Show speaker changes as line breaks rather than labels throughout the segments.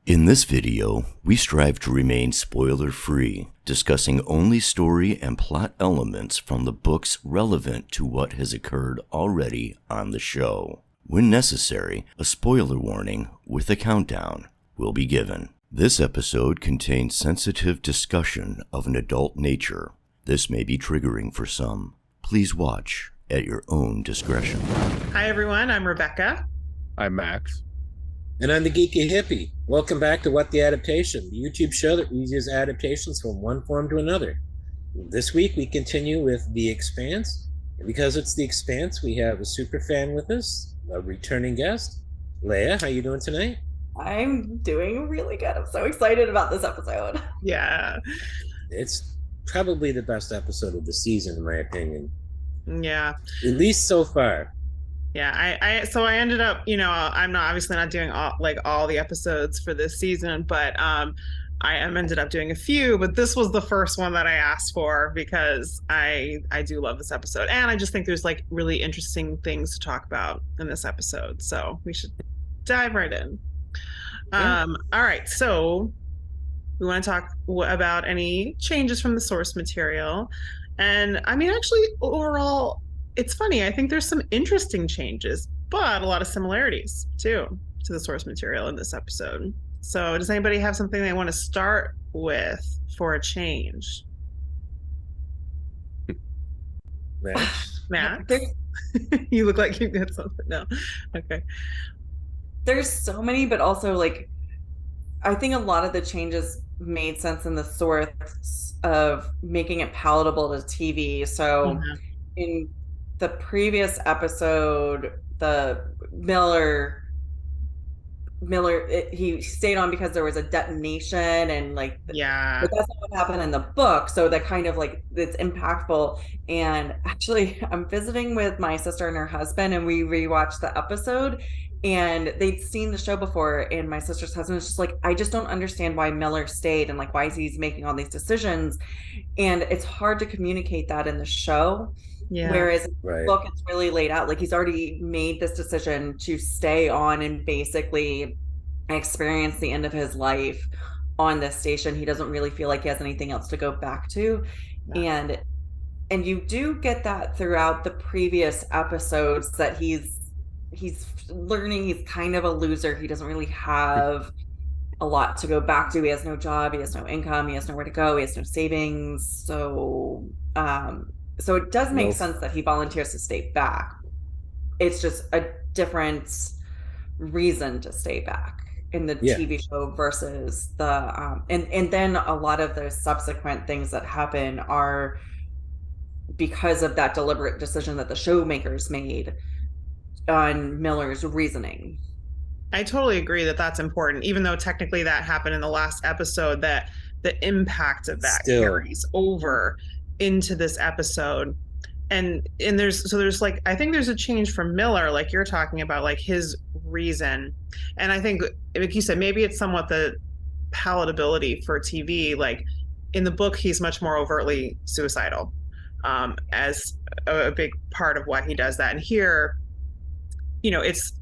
In this video, we strive to remain spoiler-free, discussing only story and plot elements from the books relevant to what has occurred already on the show. When necessary, a spoiler warning with a countdown will be given. This episode contains sensitive discussion of an adult nature. This may be triggering for some. Please watch at your own discretion.
Hi everyone, I'm Rebecca.
I'm Max.
And I'm the Geeky Hippie. Welcome back to WoT the Adaptation, the YouTube show that reviews adaptations from one form to another. This week we continue with The Expanse. And because it's The Expanse, we have a super fan with us, a returning guest. Leigh-A, how you doing tonight?
I'm doing really good. I'm so excited about this episode.
Yeah.
It's probably the best episode of the season, in my opinion.
Yeah.
At least so far.
Yeah, I ended up, I'm obviously not doing all the episodes for this season, but ended up doing a few, but this was the first one that I asked for because I do love this episode, and I just think there's really interesting things to talk about in this episode, so we should dive right in. Yeah. All right, so we want to talk about any changes from the source material, and I mean, actually, overall, it's funny. I think there's some interesting changes, but a lot of similarities too to the source material in this episode. So does anybody have something they want to start with for a change? Max? You look like you got something. No. Okay.
There's so many, but also I think a lot of the changes made sense in the source of making it palatable to TV. So in the previous episode, the Miller, he stayed on because there was a detonation, and but that's not what happened in the book. So that kind of it's impactful. And actually, I'm visiting with my sister and her husband, and we rewatched the episode, and they'd seen the show before. And my sister's husband was just I just don't understand why Miller stayed, and why is he making all these decisions. And it's hard to communicate that in the show. Yeah. Whereas in the book, it's really laid out. He's already made this decision to stay on and basically experience the end of his life on this station. He doesn't really feel like he has anything else to go back to. Yeah. And you do get that throughout the previous episodes, that he's learning he's kind of a loser. He doesn't really have a lot to go back to. He has no job, he has no income, he has nowhere to go, he has no savings. So it does make sense that he volunteers to stay back. It's just a different reason to stay back in the TV show versus the and then a lot of the subsequent things that happen are because of that deliberate decision that the showmakers made on Miller's reasoning.
I totally agree that that's important, even though technically that happened in the last episode, that the impact of that carries over into this episode. And there's I think there's a change from Miller, like you're talking about, his reason. And I think, like you said, maybe it's somewhat the palatability for TV. In the book, he's much more overtly suicidal, as a big part of why he does that. And here, it's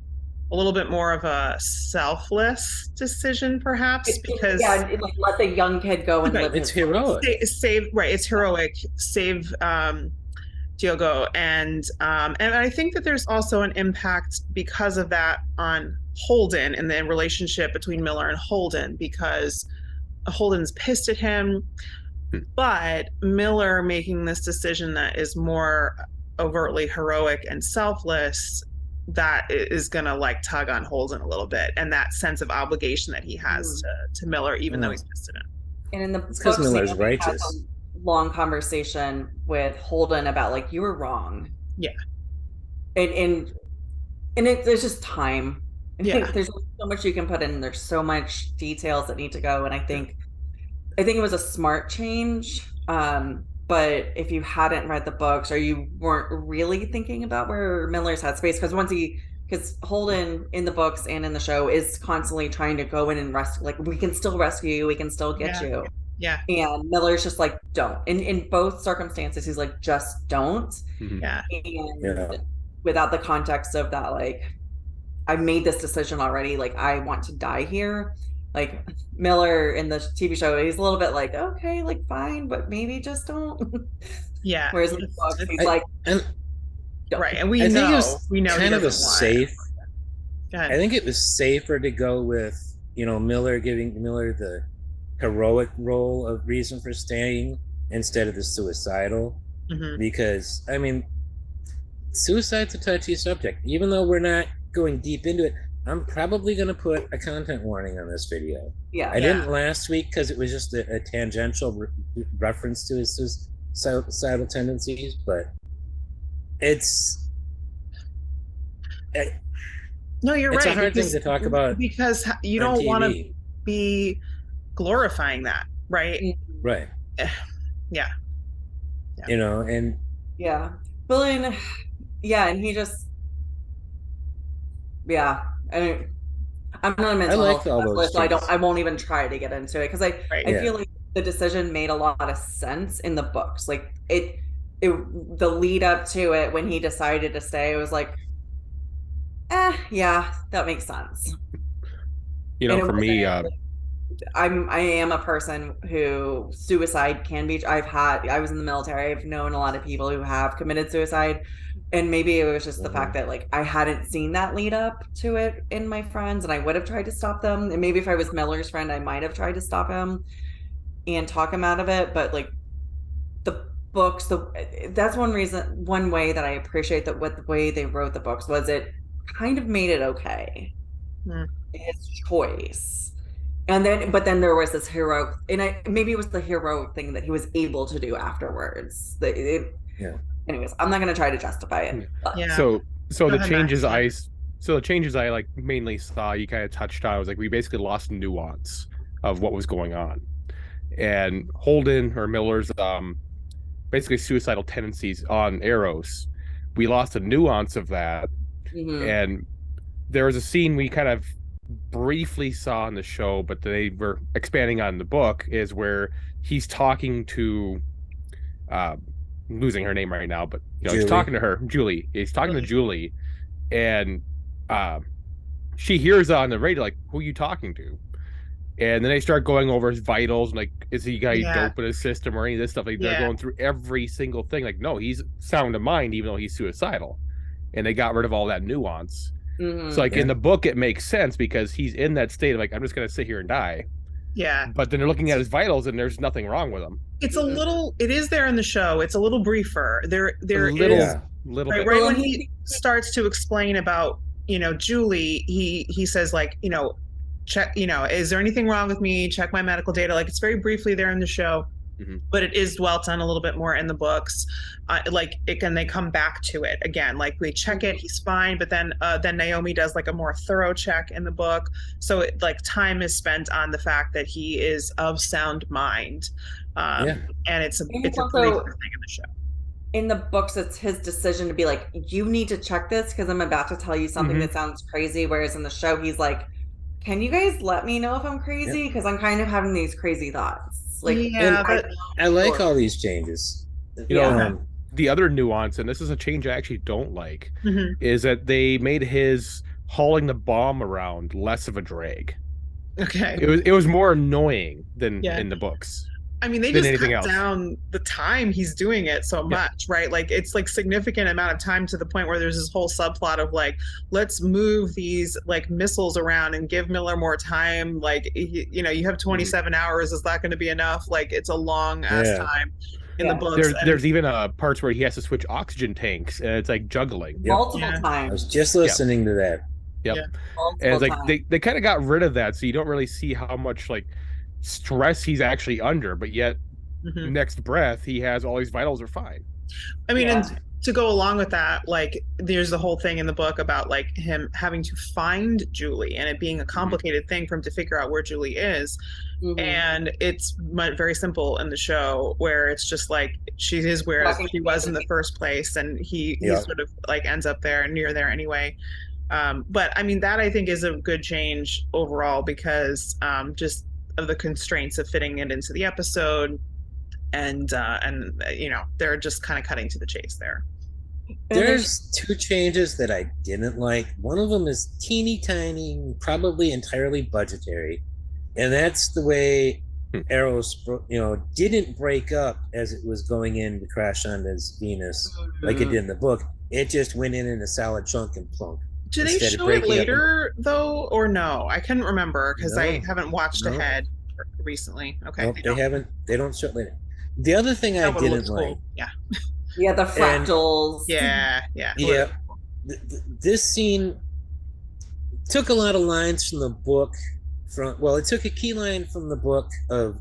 a little bit more of a selfless decision, perhaps, because
let the young kid go and live.
It's heroic.
It's heroic. Save Diogo, and I think that there's also an impact because of that on Holden and the relationship between Miller and Holden, because Holden's pissed at him, but Miller making this decision that is more overtly heroic and selfless, that is gonna tug on Holden a little bit, and that sense of obligation that he has to Miller, even though he's pissed at him.
And in the
because Miller's righteous.
Long conversation with Holden about you were wrong. Yeah. And there's just time. Yeah. There's so much you can put in. There's so much details that need to go, and I think it was a smart change. But if you hadn't read the books, or you weren't really thinking about where Miller's headspace, because Holden in the books and in the show is constantly trying to go in and rescue, we can still rescue you, we can still get you.
Yeah.
And Miller's just don't. In both circumstances, he's just don't.
Yeah.
And without the context of that, I made this decision already, I want to die here. Like Miller in the TV show, he's a little bit like, okay, like fine, but maybe just don't.
Yeah.
Whereas in the books, he's like,
right, and we
think it
know
was
he
kind of a
doesn't want
safe.
Go ahead.
I think it was safer to go with, Miller, giving Miller the heroic role of reason for staying instead of the suicidal, because I mean, suicide's a touchy subject. Even though we're not going deep into it, I'm probably going to put a content warning on this video.
Yeah,
I didn't last week because it was just a tangential reference to his suicidal tendencies, but it's
no, you're
it's
right.
a hard thing to talk about
because you don't want to be glorifying that, right?
Right.
Yeah.
And
well, and and he just I mean, I'm not a mental health specialist, so I won't even try to get into it because I feel like the decision made a lot of sense in the books. Like the lead up to it when he decided to stay, it was like, yeah, that makes sense.
For me,
I am a person who suicide can be. I was in the military. I've known a lot of people who have committed suicide, and maybe it was just the fact that like I hadn't seen that lead up to it in my friends, and I would have tried to stop them. And maybe if I was Miller's friend, I might have tried to stop him and talk him out of it. But like the books, that's one way that I appreciate that what the way they wrote the books was it kind of made it okay. His choice. But then there was this heroic, and maybe it was the heroic thing that he was able to do afterwards. Anyways, I'm not going to try to justify it.
So the changes I like mainly saw, you kind of touched on, was like we basically lost nuance of what was going on, and Holden or Miller's basically suicidal tendencies on Eros, we lost a nuance of that, and there was a scene we kind of briefly saw in the show, but they were expanding on the book, is where he's talking to losing her name right now, but he's talking to her, Julie. He's talking to Julie, and she hears on the radio, like, who are you talking to? And then they start going over his vitals, like, is he got dope in his system or any of this stuff? Like, they're going through every single thing. Like, no, he's sound of mind, even though he's suicidal. And they got rid of all that nuance. So like in the book it makes sense because he's in that state of like, I'm just gonna sit here and die. But then they're looking at his vitals and there's nothing wrong with him.
It is there in the show. It's a little briefer. There
is little bit.
Right when he starts to explain about Julie, he says like, check, is there anything wrong with me? Check my medical data. Like it's very briefly there in the show. But it is dwelt on a little bit more in the books. They come back to it again. Like we check it, he's fine, but then Naomi does like a more thorough check in the book. So time is spent on the fact that he is of sound mind, and it's a brief thing in the show.
In the books, it's his decision to be like, you need to check this because I'm about to tell you something that sounds crazy. Whereas in the show, he's like, can you guys let me know if I'm crazy? Because I'm kind of having these crazy thoughts.
I like all these changes.
The other nuance, and this is a change I actually don't like, is that they made his hauling the bomb around less of a drag.
Okay.
It was more annoying than in the books.
I mean, they just cut down the time he's doing it so much, right? Like it's like significant amount of time to the point where there's this whole subplot of like, let's move these like missiles around and give Miller more time. Like, you have 27 hours. Is that going to be enough? Like it's a long ass time in the books.
There's even parts where he has to switch oxygen tanks and it's like juggling.
Multiple times.
I was just listening to that.
And it's like they kind of got rid of that. So you don't really see how much like stress he's actually under, but yet next breath he has all these vitals are fine.
I mean, and to go along with that, like there's the whole thing in the book about like him having to find Julie and it being a complicated thing for him to figure out where Julie is. And it's very simple in the show where it's just like she is where she was in the first place, and he sort of like ends up there near there anyway. But I mean, that I think is a good change overall because just of the constraints of fitting it into the episode, and they're just kind of cutting to the chase there.
There's two changes that I didn't like. One of them is teeny tiny, probably entirely budgetary. And that's the way Eros, didn't break up as it was going in to crash on his Venus like it did in the book. It just went in a solid chunk and plunk.
Do they show it later though, or no? I couldn't remember because I haven't watched ahead recently. Okay,
nope, they haven't. They don't show it later. The other thing I didn't like,
cool.
Yeah, the fractals.
Yeah. This scene took a lot of lines from the book. It took a key line from the book of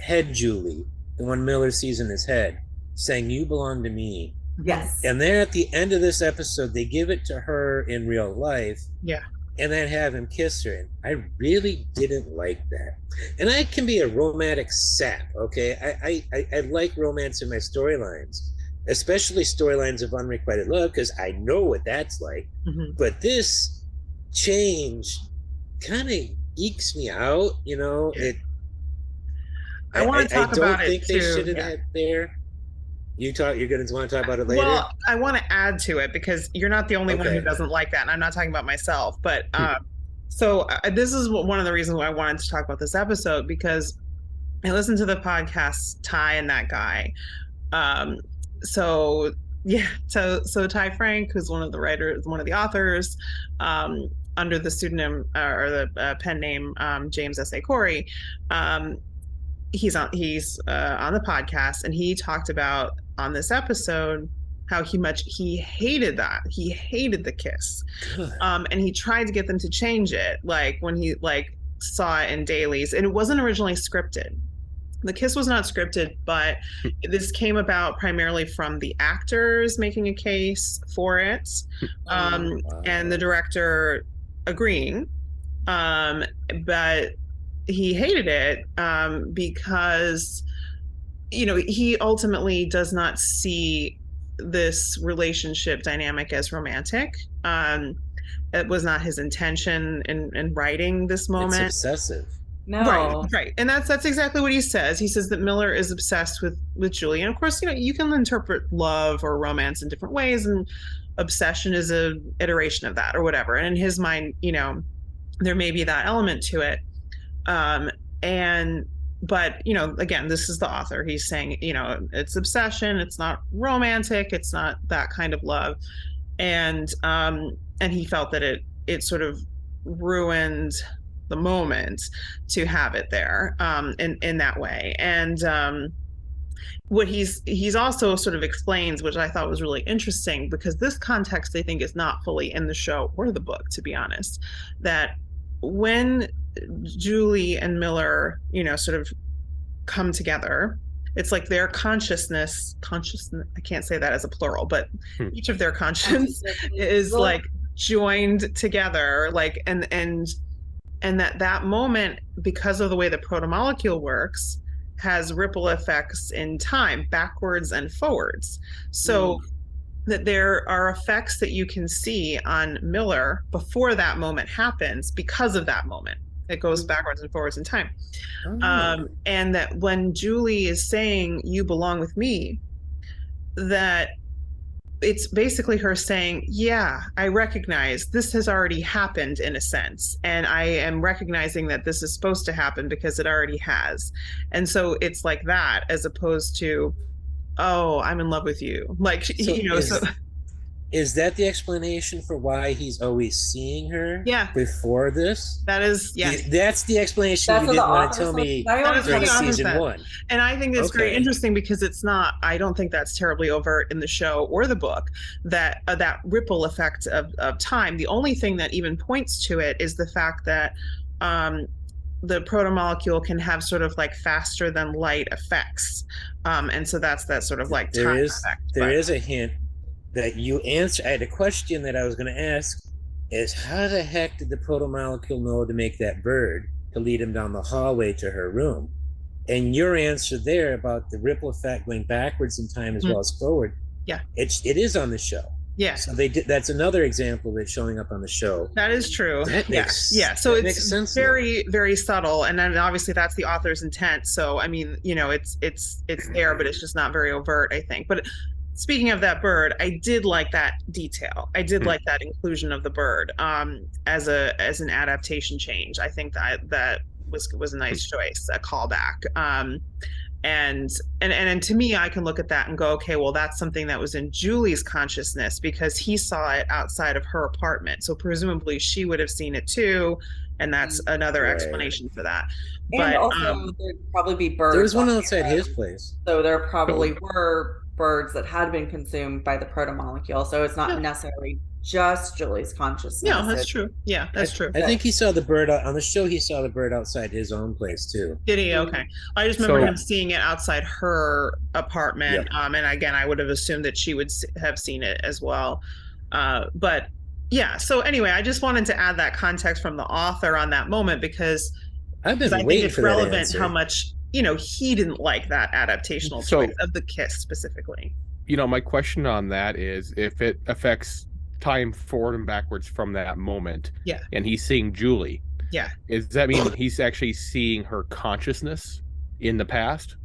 Head Julie, the one Miller sees in his head, saying, "You belong to me."
Yes.
And there at the end of this episode, they give it to her in real life.
Yeah.
And then have him kiss her. And I really didn't like that. And I can be a romantic sap, okay? I like romance in my storylines, especially storylines of unrequited love, because I know what that's like.
Mm-hmm.
But this change kind of ekes me out,
Yeah. I want to talk about it too. I don't think they should have had there. You're going to want to talk about it later? Well, I want to add to it because you're not the only one who doesn't like that. And I'm not talking about myself. But this is one of the reasons why I wanted to talk about this episode, because I listened to the podcast, Ty and that guy. So Ty Frank, who's one of the writers, one of the authors, under the pseudonym or the pen name James S.A. Corey, he's on the podcast, and he talked about on this episode how he hated that. He hated the kiss. And he tried to get them to change it, like when he saw it in dailies, and it wasn't originally scripted. The kiss was not scripted, but this came about primarily from the actors making a case for it, and the director agreeing. But he hated it because, he ultimately does not see this relationship dynamic as romantic. It was not his intention in writing this moment.
It's obsessive.
No.
Right. And that's exactly what he says. He says that Miller is obsessed with Julie. And of course, you can interpret love or romance in different ways, and obsession is an iteration of that or whatever. And in his mind, there may be that element to it. But again, this is the author. He's saying, it's obsession. It's not romantic. It's not that kind of love. And he felt that it sort of ruined the moment to have it there, in that way. And, what he's also sort of explains, which I thought was really interesting, because this context, I think, is not fully in the show or the book, to be honest, that when Julie and Miller, sort of come together, it's like their consciousness, I can't say that as a plural, but each of their conscience is like joined together, like, and that moment, because of the way the protomolecule works, has ripple effects in time, backwards and forwards. So that there are effects that you can see on Miller before that moment happens because of that moment. It goes backwards and forwards in time. And that when Julie is saying, "You belong with me," that it's basically her saying, yeah, I recognize this has already happened in a sense. And I am recognizing that this is supposed to happen because it already has. And so it's like that, as opposed to, oh, I'm in love with you. Like, so,
is that the explanation for why he's always seeing her?
Yeah.
Before this?
That is, yeah.
That's the explanation you didn't want to tell me during season 1.
And I think it's very interesting because it's not, I don't think that's terribly overt in the show or the book, that that ripple effect of time. The only thing that even points to it is the fact that the protomolecule can have sort of like faster than light effects. And so that's that sort of like time effect.
There is a hint that you answer. I had a question that I was going to ask, is how the heck did the protomolecule know to make that bird to lead him down the hallway to her room? And your answer there about the ripple effect going backwards in time as well as forward, it is on the show.
Yeah.
So they did. That's another example of it showing up on the show.
That is true.
That makes,
So
that
it's
sense
very, very subtle. And then obviously that's the author's intent. So, I mean, it's there, but it's just not very overt, I think. But speaking of that bird, I did like that detail. I did like that inclusion of the bird as an adaptation change. I think that was a nice choice, a callback. And to me, I can look at that and go, okay, well, that's something that was in Julie's consciousness because he saw it outside of her apartment. So presumably she would have seen it too. And that's another explanation for that.
And
but
also there'd probably be birds.
There was one outside his place.
So there probably were birds that had been consumed by the protomolecule. So it's not necessarily just Julie's consciousness.
Yeah, that's true. Yeah, that's true.
I think he saw the bird on the show. He saw the bird outside his own place too.
Did he? Okay. I just remember him seeing it outside her apartment. And again, I would have assumed that she would have seen it as well. But yeah. So anyway, I just wanted to add that context from the author on that moment because I think it's relevant how much, he didn't like that adaptational choice of the kiss specifically.
My question on that is if it affects time forward and backwards from that moment, and he's seeing Julie, does that mean he's actually seeing her consciousness in the past?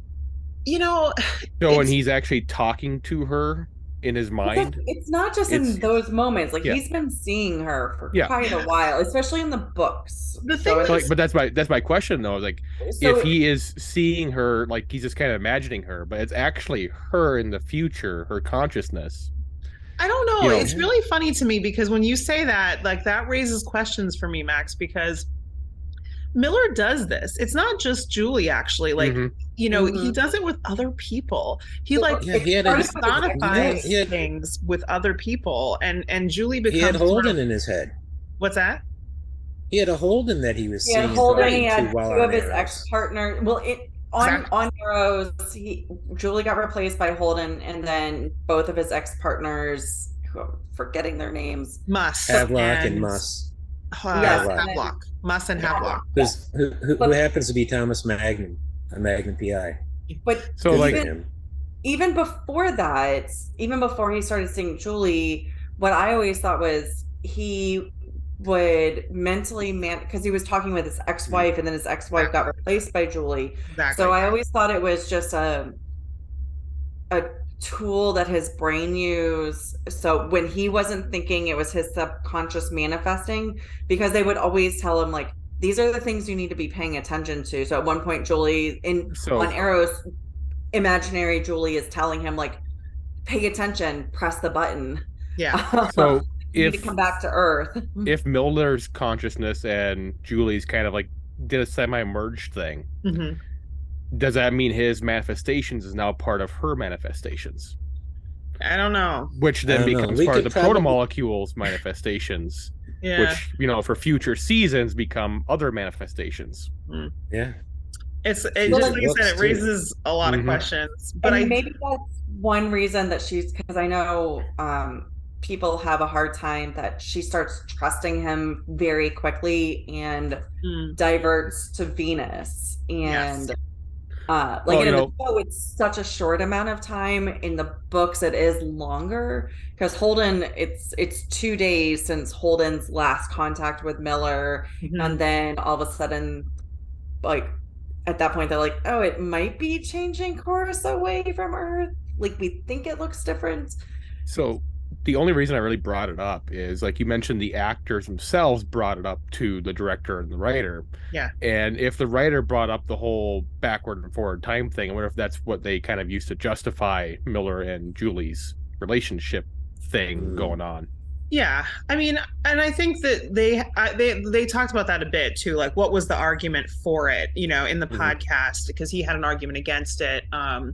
So
when he's actually talking to her in his mind,
it's not just in those moments. Like he's been seeing her for quite a while, especially in the books.
The thing
but that's my question though. Like, if he is seeing her, like he's just kind of imagining her, but it's actually her in the future, her consciousness.
I don't know. It's really funny to me because when you say that, like that raises questions for me, Max, because Miller does this. It's not just Julie, actually. Like, he does it with other people. He personifies things with other people, and Julie becomes.
He had Holden in his head.
What's that?
He had a Holden that he was seeing.
He had Holden. He had two of his ex-partners. Well, on Arrows, Julie got replaced by Holden, and then both of his ex-partners, who I'm forgetting their names,
Havelock and Muss.
Havelock. Muss and Havelock.
Who happens to be Thomas Magnum, a Magnum PI.
But even before that, even before he started seeing Julie, what I always thought was he would mentally because he was talking with his ex-wife and then his ex-wife got replaced by Julie. So I always thought it was just a tool that his brain used. So when he wasn't thinking, it was his subconscious manifesting, because they would always tell him like, these are the things you need to be paying attention to. So at one point, Julie on Arrows, imaginary Julie is telling him like, pay attention, press the button.
Yeah.
So
you need to come back to Earth.
If Miller's consciousness and Julie's kind of like did a semi-merged thing, does that mean his manifestations is now part of her manifestations?
I don't know.
Which then becomes part of the protomolecules manifestations, which, for future seasons become other manifestations.
Yeah.
It's just like you said, it raises a lot of questions. But
maybe that's one reason that because I know people have a hard time that she starts trusting him very quickly and diverts to Venus. And in the show, it's such a short amount of time. In the books, it is longer because Holden, it's 2 days since Holden's last contact with Miller. And then all of a sudden, like at that point, they're like, oh, it might be changing course away from Earth. Like we think it looks different.
So the only reason I really brought it up is, like you mentioned, the actors themselves brought it up to the director and the writer.
Yeah.
And if the writer brought up the whole backward and forward time thing, I wonder if that's what they kind of used to justify Miller and Julie's relationship thing going on.
Yeah. I mean, and I think that they talked about that a bit too. Like, what was the argument for it, in the podcast, because he had an argument against it, and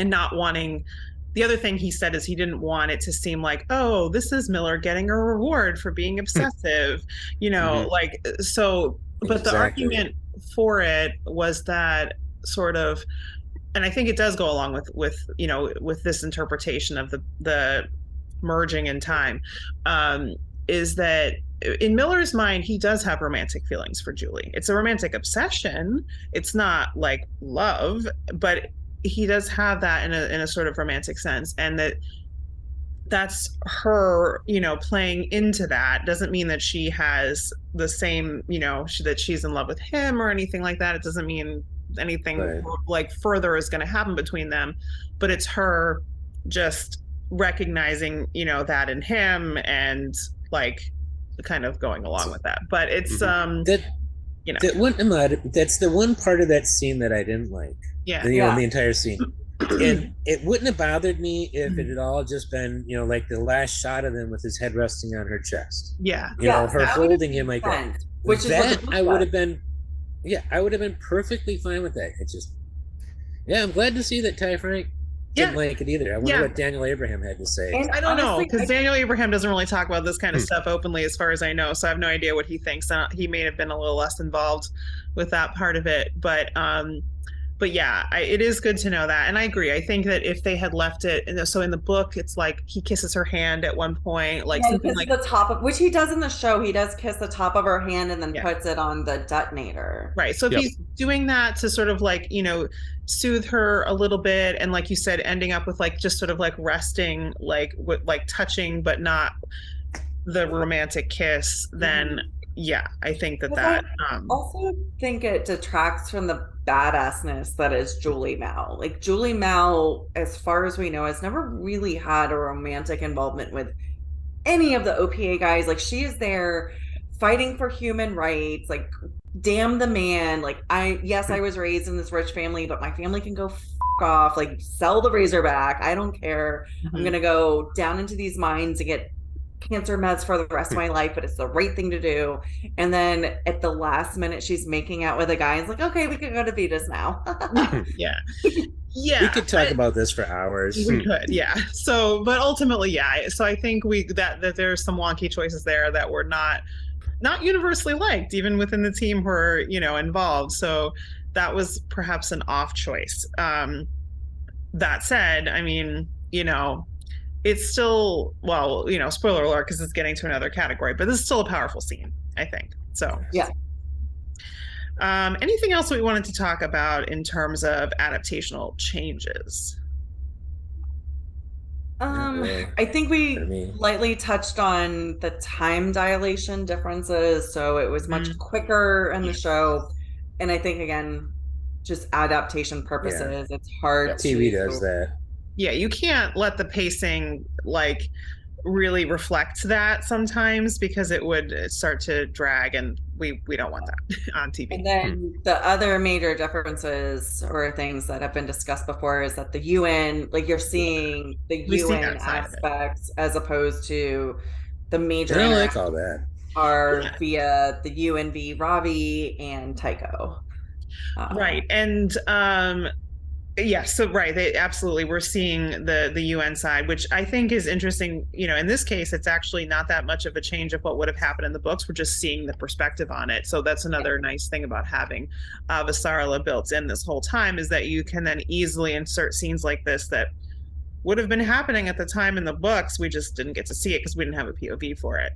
not wanting. The other thing he said is he didn't want it to seem like, oh, this is Miller getting a reward for being obsessive, like, so, but the argument for it was that sort of, and I think it does go along with this interpretation of the merging in time, is that in Miller's mind, he does have romantic feelings for Julie. It's a romantic obsession. It's not like love, but he does have that in a sort of romantic sense, and that's her, playing into that. Doesn't mean that she has the same, that she's in love with him or anything like that. It doesn't mean anything like further is going to happen between them, but it's her just recognizing, that in him and like kind of going along with that. But it's you know.
That's the one part of that scene that I didn't like.
Yeah.
The entire scene. And it wouldn't have bothered me if it had all just been, like the last shot of him with his head resting on her chest.
Yeah.
Her holding him like that.
Which is
that I would have been, I would have been perfectly fine with that. It's just, I'm glad to see that Ty Frank didn't like it either. I wonder what Daniel Abraham had to say.
And I don't know, because Daniel Abraham doesn't really talk about this kind of stuff openly, as far as I know. So I have no idea what he thinks. He may have been a little less involved with that part of it, but yeah, it is good to know that. And I agree. I think that if they had left it, so in the book, it's like he kisses her hand at one point, like something like
the top of, which he does in the show. He does kiss the top of her hand and then puts it on the detonator.
Right. So if he's doing that to sort of like, soothe her a little bit, and like you said, ending up with like just sort of like resting, like with like touching, but not the romantic kiss, then I think that
I also think it detracts from the badassness that is Julie Mao. Like Julie Mao, as far as we know, has never really had a romantic involvement with any of the OPA guys. Like she is there fighting for human rights, like damn the man. Like I was raised in this rich family, but my family can go f off, like sell the Razorback. I don't care. I'm gonna go down into these mines and get cancer meds for the rest of my life, but it's the right thing to do. And then at the last minute, she's making out with a guy. It's like, okay, we can go to Vita's now.
Yeah.
We could talk about this for hours.
We could, So, but ultimately, so I think that there's some wonky choices there that were not universally liked, even within the team who are, involved. So that was perhaps an off choice. That said, I mean, it's still, spoiler alert, because it's getting to another category, but this is still a powerful scene, I think. So anything else we wanted to talk about in terms of adaptational changes?
I think we lightly touched on the time dilation differences. So it was much quicker in the show. And I think, again, just adaptation purposes, it's hard
TV does that.
Yeah, you can't let the pacing like really reflect that sometimes, because it would start to drag, and we don't want that on TV.
And then the other major differences or things that have been discussed before is that the UN, like you're seeing the UN aspects as opposed to the major.
I don't like all that.
Are via the UNV Ravi and Tycho.
Right. And absolutely, we're seeing the UN side, which I think is interesting. In this case, it's actually not that much of a change of what would have happened in the books. We're just seeing the perspective on it. So that's another nice thing about having Avasarala built in this whole time, is that you can then easily insert scenes like this that would have been happening at the time in the books. We just didn't get to see it because we didn't have a POV for it.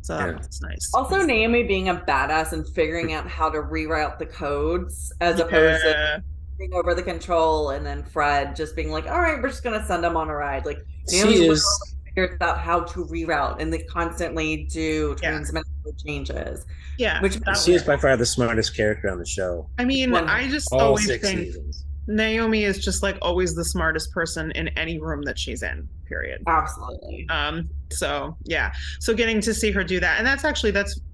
So that's nice.
Also, Naomi being a badass and figuring out how to reroute the codes as opposed to over the control, and then Fred just being like, all right, we're just gonna send him on a ride. Like Naomi figured out how to reroute and they constantly do transmission changes. Which
she is by far the smartest character on the show.
I mean, I just always think Naomi is just like always the smartest person in any room that she's in, period.
Absolutely.
So getting to see her do that, and that's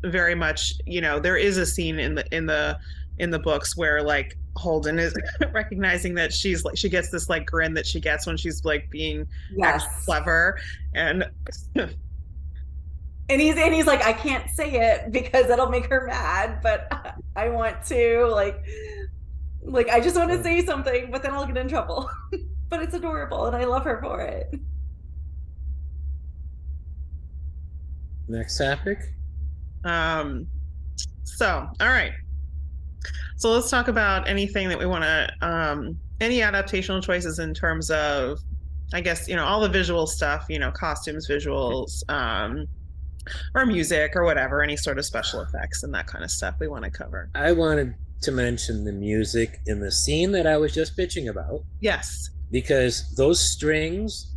very much, there is a scene in the books where like Holden is recognizing that she's like, she gets this like grin that she gets when she's like being extra clever, and
he's like, I can't say it because it'll make her mad, but I want to like I just want to say something, but then I'll get in trouble. But it's adorable and I love her for it.
Next topic.
So all right, so let's talk about anything that we want to any adaptational choices in terms of, I guess, all the visual stuff, costumes, visuals, or music or whatever, any sort of special effects and that kind of stuff we want to cover.
I wanted to mention the music in the scene that I was just bitching about.
Yes.
Because those strings,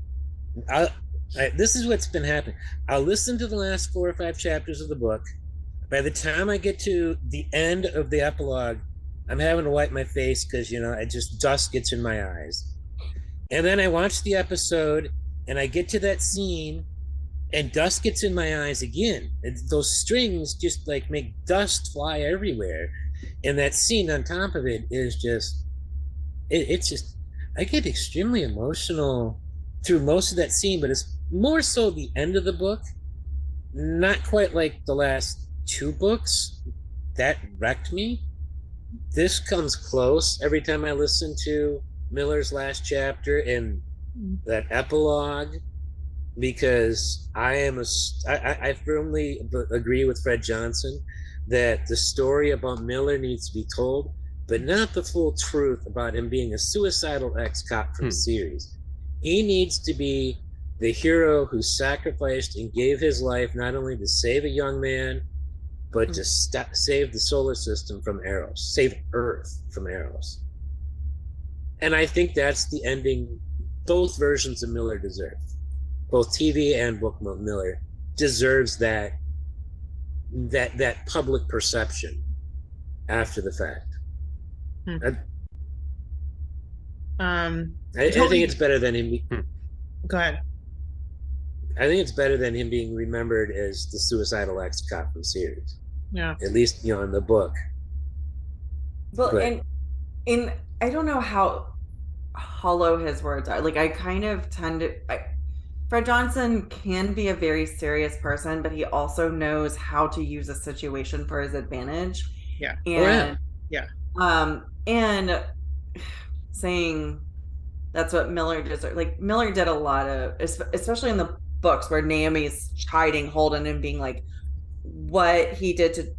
this is what's been happening. I'll listen to the last 4 or 5 chapters of the book. By the time I get to the end of the epilogue, I'm having to wipe my face because, dust gets in my eyes. And then I watch the episode and I get to that scene And dust gets in my eyes again. And those strings just like make dust fly everywhere. And that scene on top of it is just, it's just, I get extremely emotional through most of that scene, but it's more so the end of the book. Not quite like the last two books. That wrecked me. This comes close every time I listen to Miller's last chapter and that epilogue, because I firmly agree with Fred Johnson that the story about Miller needs to be told, but not the full truth about him being a suicidal ex-cop from the series. He needs to be the hero who sacrificed and gave his life not only to save a young man, but to save the solar system from Eros, save Earth from Eros. And I think that's the ending both versions of Miller deserve. Both TV and book Miller deserves that public perception after the fact. I think it's better than him.
Go ahead.
I think it's better than him being remembered as the suicidal ex-cop from series.
Yeah.
At least, in the book.
Well, but, and I don't know how hollow his words are. Like, I kind of tend to... Fred Johnson can be a very serious person, but he also knows how to use a situation for his advantage.
Yeah.
And,
and
saying that's what Miller deserves. Like, Miller did a lot of, especially in the books where Naomi's chiding Holden and being like, what he did to,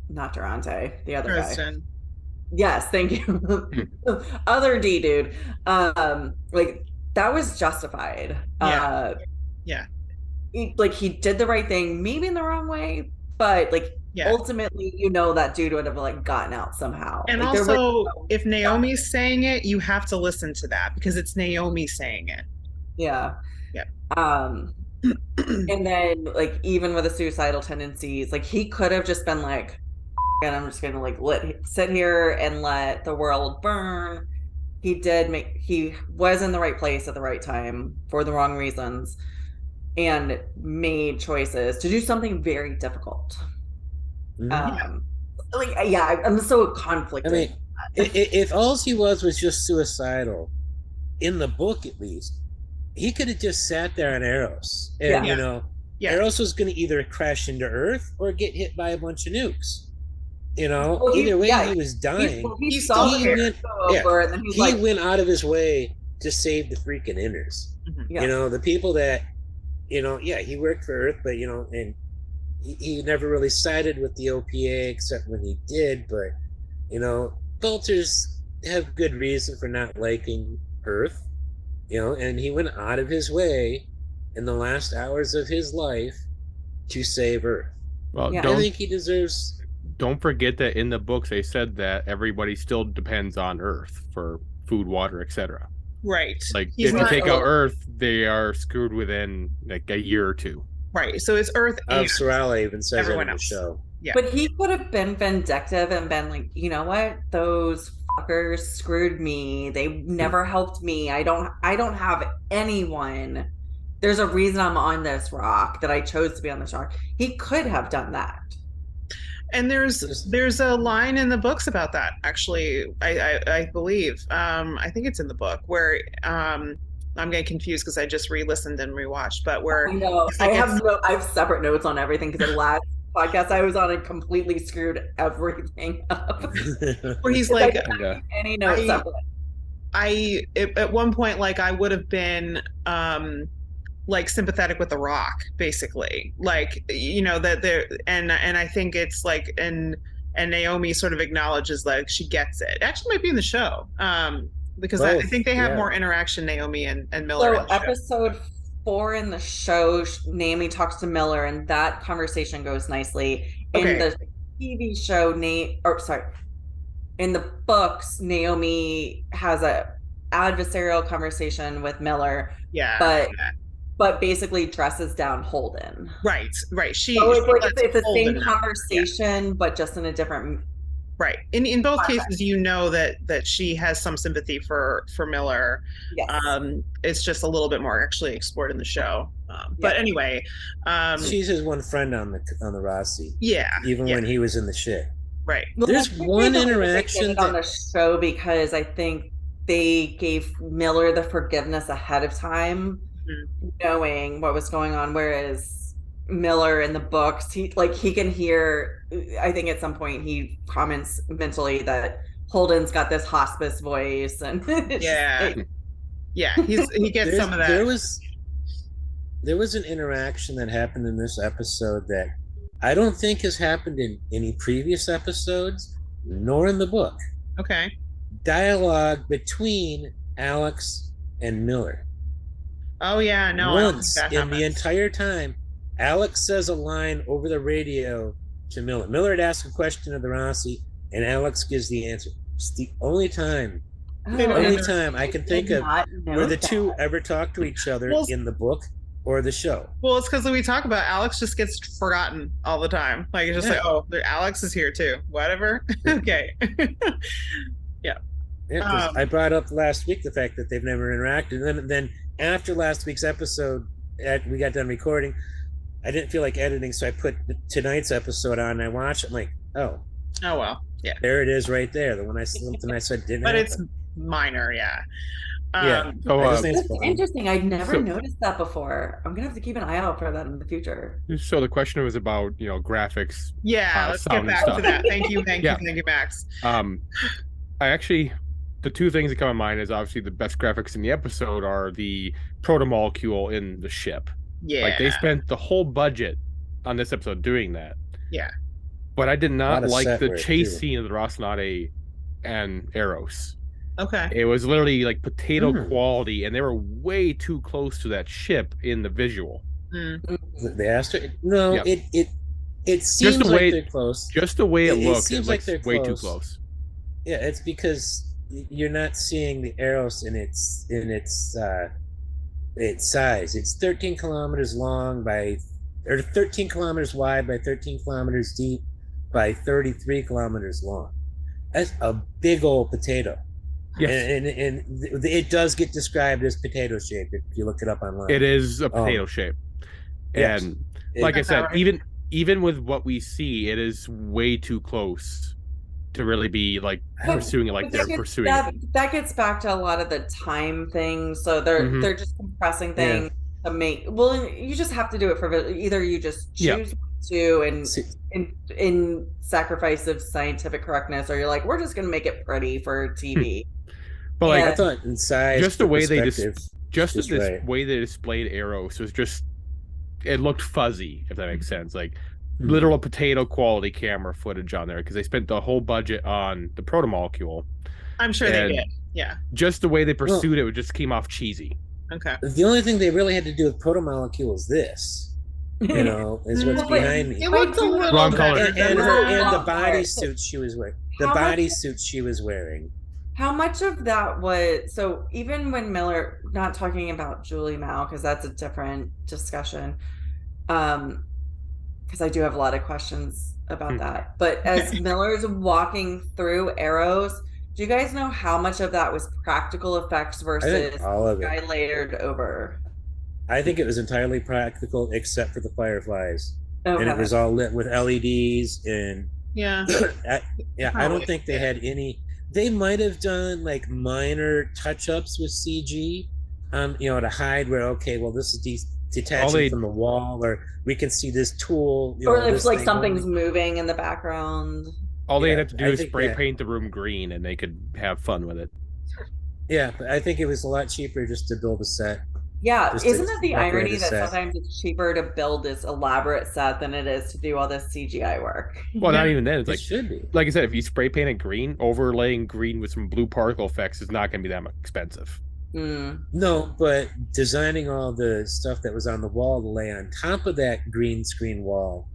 not Durante, the other guy. Yes, thank you. Other D dude. Like, that was justified. He did the right thing, maybe in the wrong way, but ultimately, that dude would have gotten out somehow.
And also, if Naomi's saying it, you have to listen to that because it's Naomi saying it.
Yeah. And then even with the suicidal tendencies, he could have just been like, and I'm just gonna sit here and let the world burn. He was in the right place at the right time for the wrong reasons and made choices to do something very difficult. I'm so conflicted.
I mean, if all he was just suicidal, in the book at least, he could have just sat there on Eros, and Eros was going to either crash into Earth or get hit by a bunch of nukes. Either way, he was dying. He went out of his way to save the freaking inners. The people that, he worked for Earth, but and he never really sided with the OPA except when he did. But Bolters have good reason for not liking Earth. And he went out of his way in the last hours of his life to save Earth.
Well,
I think he deserves.
Don't forget that in the books they said that everybody still depends on Earth for food, water, etc.
Right.
If you take out Earth, they are screwed within a year or two.
Right. So it's Earth and
Sorella even says it in the show.
Yeah.
But he could have been vindictive and been like, you know what? Those fuckers screwed me. They never helped me. I don't have anyone. There's a reason I'm on this rock, that I chose to be on this rock. He could have done that.
And there's a line in the books about that, actually. I believe I think it's in the book where I'm getting confused because I just re-listened and rewatched, but where
I have separate notes on everything because the last podcast I was on, it completely screwed everything up.
Where he's
any notes separate.
At one point, I would have been sympathetic with The Rock, basically, that there, and I think it's and Naomi sort of acknowledges she gets it. Actually might be in the show because I think they have more interaction, Naomi and Miller.
So episode 4 in the show, Naomi talks to Miller and that conversation goes nicely. In the TV show, in the books, Naomi has a adversarial conversation with Miller. But basically dresses down Holden.
Right.
It's the same conversation, but just in a different.
Right. In both cases, that she has some sympathy for Miller.
Yes.
It's just a little bit more actually explored in the show. But anyway,
she's his one friend on the Rossi.
Yeah,
even when he was in the ship.
Right.
Well,
there's one interaction
on the show because I think they gave Miller the forgiveness ahead of time, knowing what was going on, whereas Miller in the books, he can hear, I think at some point he comments mentally that Holden's got this hospice voice, and he
gets
some of that.
There was an interaction that happened in this episode that I don't think has happened in any previous episodes, nor in the book.
Okay.
Dialogue between Alex and Miller.
Oh yeah, no.
Once in the entire time, Alex says a line over the radio to Miller. Miller had asked a question of the Rossi, and Alex gives the answer. It's the only time I can think of where the two ever talk to each other in the book or the show.
Well, it's because we talk about Alex just gets forgotten all the time. Like, it's just like, oh, Alex is here too. Whatever. Okay. Yeah.
Yeah, I brought up last week the fact that they've never interacted. And then after last week's episode, we got done recording, I didn't feel like editing, so I put tonight's episode on and I watched it. I'm like, oh well, yeah, there it is right there. The one I said didn't
but
happen.
It's minor, yeah.
That's interesting. I'd never noticed that before. I'm gonna have to keep an eye out for that in the future.
So the question was about graphics.
Yeah, let's get back to that. Thank you, Max.
The two things that come to mind is obviously the best graphics in the episode are the proto-molecule in the ship.
Yeah,
like they spent the whole budget on this episode doing that.
Yeah,
but I did not like the chase scene of the Rocinante and Eros.
Okay,
it was literally like potato quality, and they were way too close to that ship in the visual.
The Astro? No, it seems like they're close.
Just the way it looks,
seems like they're
way too close.
Yeah, it's because you're not seeing the Eros in its size. It's 13 kilometers long or 13 kilometers wide by 13 kilometers deep by 33 kilometers long. That's a big old potato. Yes. And it does get described as potato shaped if you look it up online.
It is a potato shape. And like I said, even with what we see, it is way too close to really be like pursuing it like they're pursuing it.
That gets back to a lot of the time things. So they're just compressing things to make. Well, you just have to do it for either you just choose to and in sacrifice of scientific correctness, or you're like, we're just going to make it pretty for TV.
But like
I thought in size,
just the way they way they displayed Eros was just, it looked fuzzy, if that makes sense. Like literal potato quality camera footage on there because they spent the whole budget on the proto-molecule.
I'm sure they did. Yeah.
Just the way they pursued it just came off cheesy.
Okay.
The only thing they really had to do with proto-molecule is this. Is what's behind me.
It looked a little
wrong color.
And the bodysuit she was wearing.
How much of that was, so even when Miller, not talking about Julie Mao, because that's a different discussion, because I do have a lot of questions about that. But as Miller's walking through Eros, do you guys know how much of that was practical effects versus
all of
guy layered over?
I think it was entirely practical except for the fireflies. Okay. And it was all lit with LEDs and I don't think they had any. They might have done like minor touch-ups with CG, to hide where this is detaching from the wall, or we can see this tool.
Or if like something's moving in the background.
All they'd have to do is spray paint the room green, and they could have fun with it.
Yeah, but I think it was a lot cheaper just to build a set.
Yeah, isn't it the irony that sometimes it's cheaper to build this elaborate set than it is to do all this CGI work?
Well, not even then. It's like,
should be.
Like I said, if you spray paint it green, overlaying green with some blue particle effects is not going to be that much expensive.
No, but designing all the stuff that was on the wall to lay on top of that green screen wall,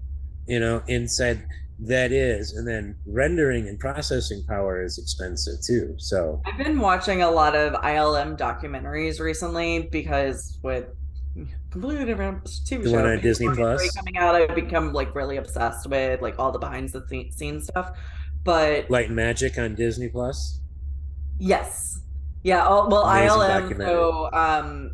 inside that is, and then rendering and processing power is expensive too. So
I've been watching a lot of ILM documentaries recently because with completely different TV show
on Disney Plus
coming out, I've become like really obsessed with like all the behind the scenes stuff. But
Light and Magic on Disney Plus.
Yes. Yeah. ILM.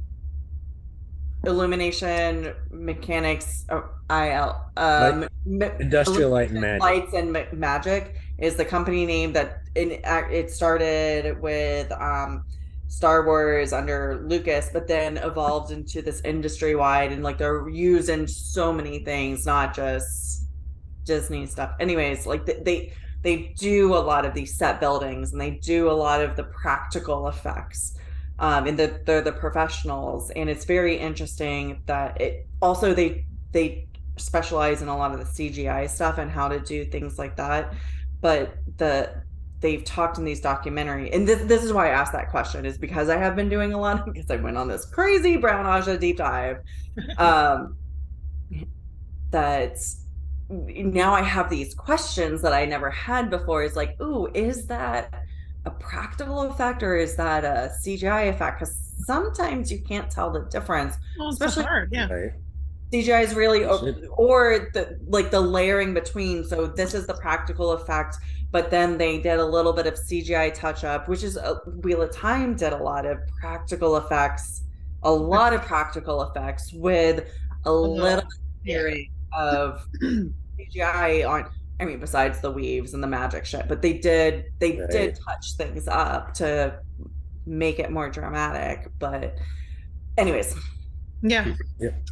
So illumination mechanics,
Industrial Light and Magic.
Lights and Magic is the company name that it started with Star Wars under Lucas, but then evolved into this industry wide, and like they're used in so many things, not just Disney stuff. Anyways, like they do a lot of these set buildings, and they do a lot of the practical effects. And they're the professionals, and it's very interesting that it also they specialize in a lot of the CGI stuff and how to do things like that. But they've talked in these documentary, and this is why I asked that question, is because I have been doing a lot, because I went on this crazy Brown Aja deep dive. That now I have these questions that I never had before. Is like, ooh, is that a practical effect or is that a CGI effect? Because sometimes you can't tell the difference.
Well, especially hard, yeah.
Right.
CGI is really or the layering between. So this is the practical effect, but then they did a little bit of CGI touch up, which is Wheel of Time did a lot of practical effects, with a little theory of CGI on. I mean, besides the weaves and the magic shit, but they did touch things up to make it more dramatic. But anyways.
Yeah.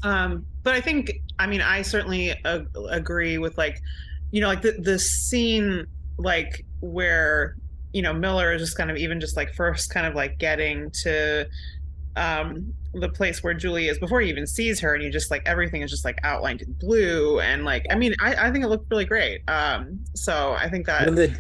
But I think, I mean, I certainly agree with, like, you know, like the scene, like where, you know, Miller is just kind of even just like first kind of like getting to the place where Julie is before he even sees her, and you just like everything is just like outlined in blue, and like I mean I think it looked really great. So I think that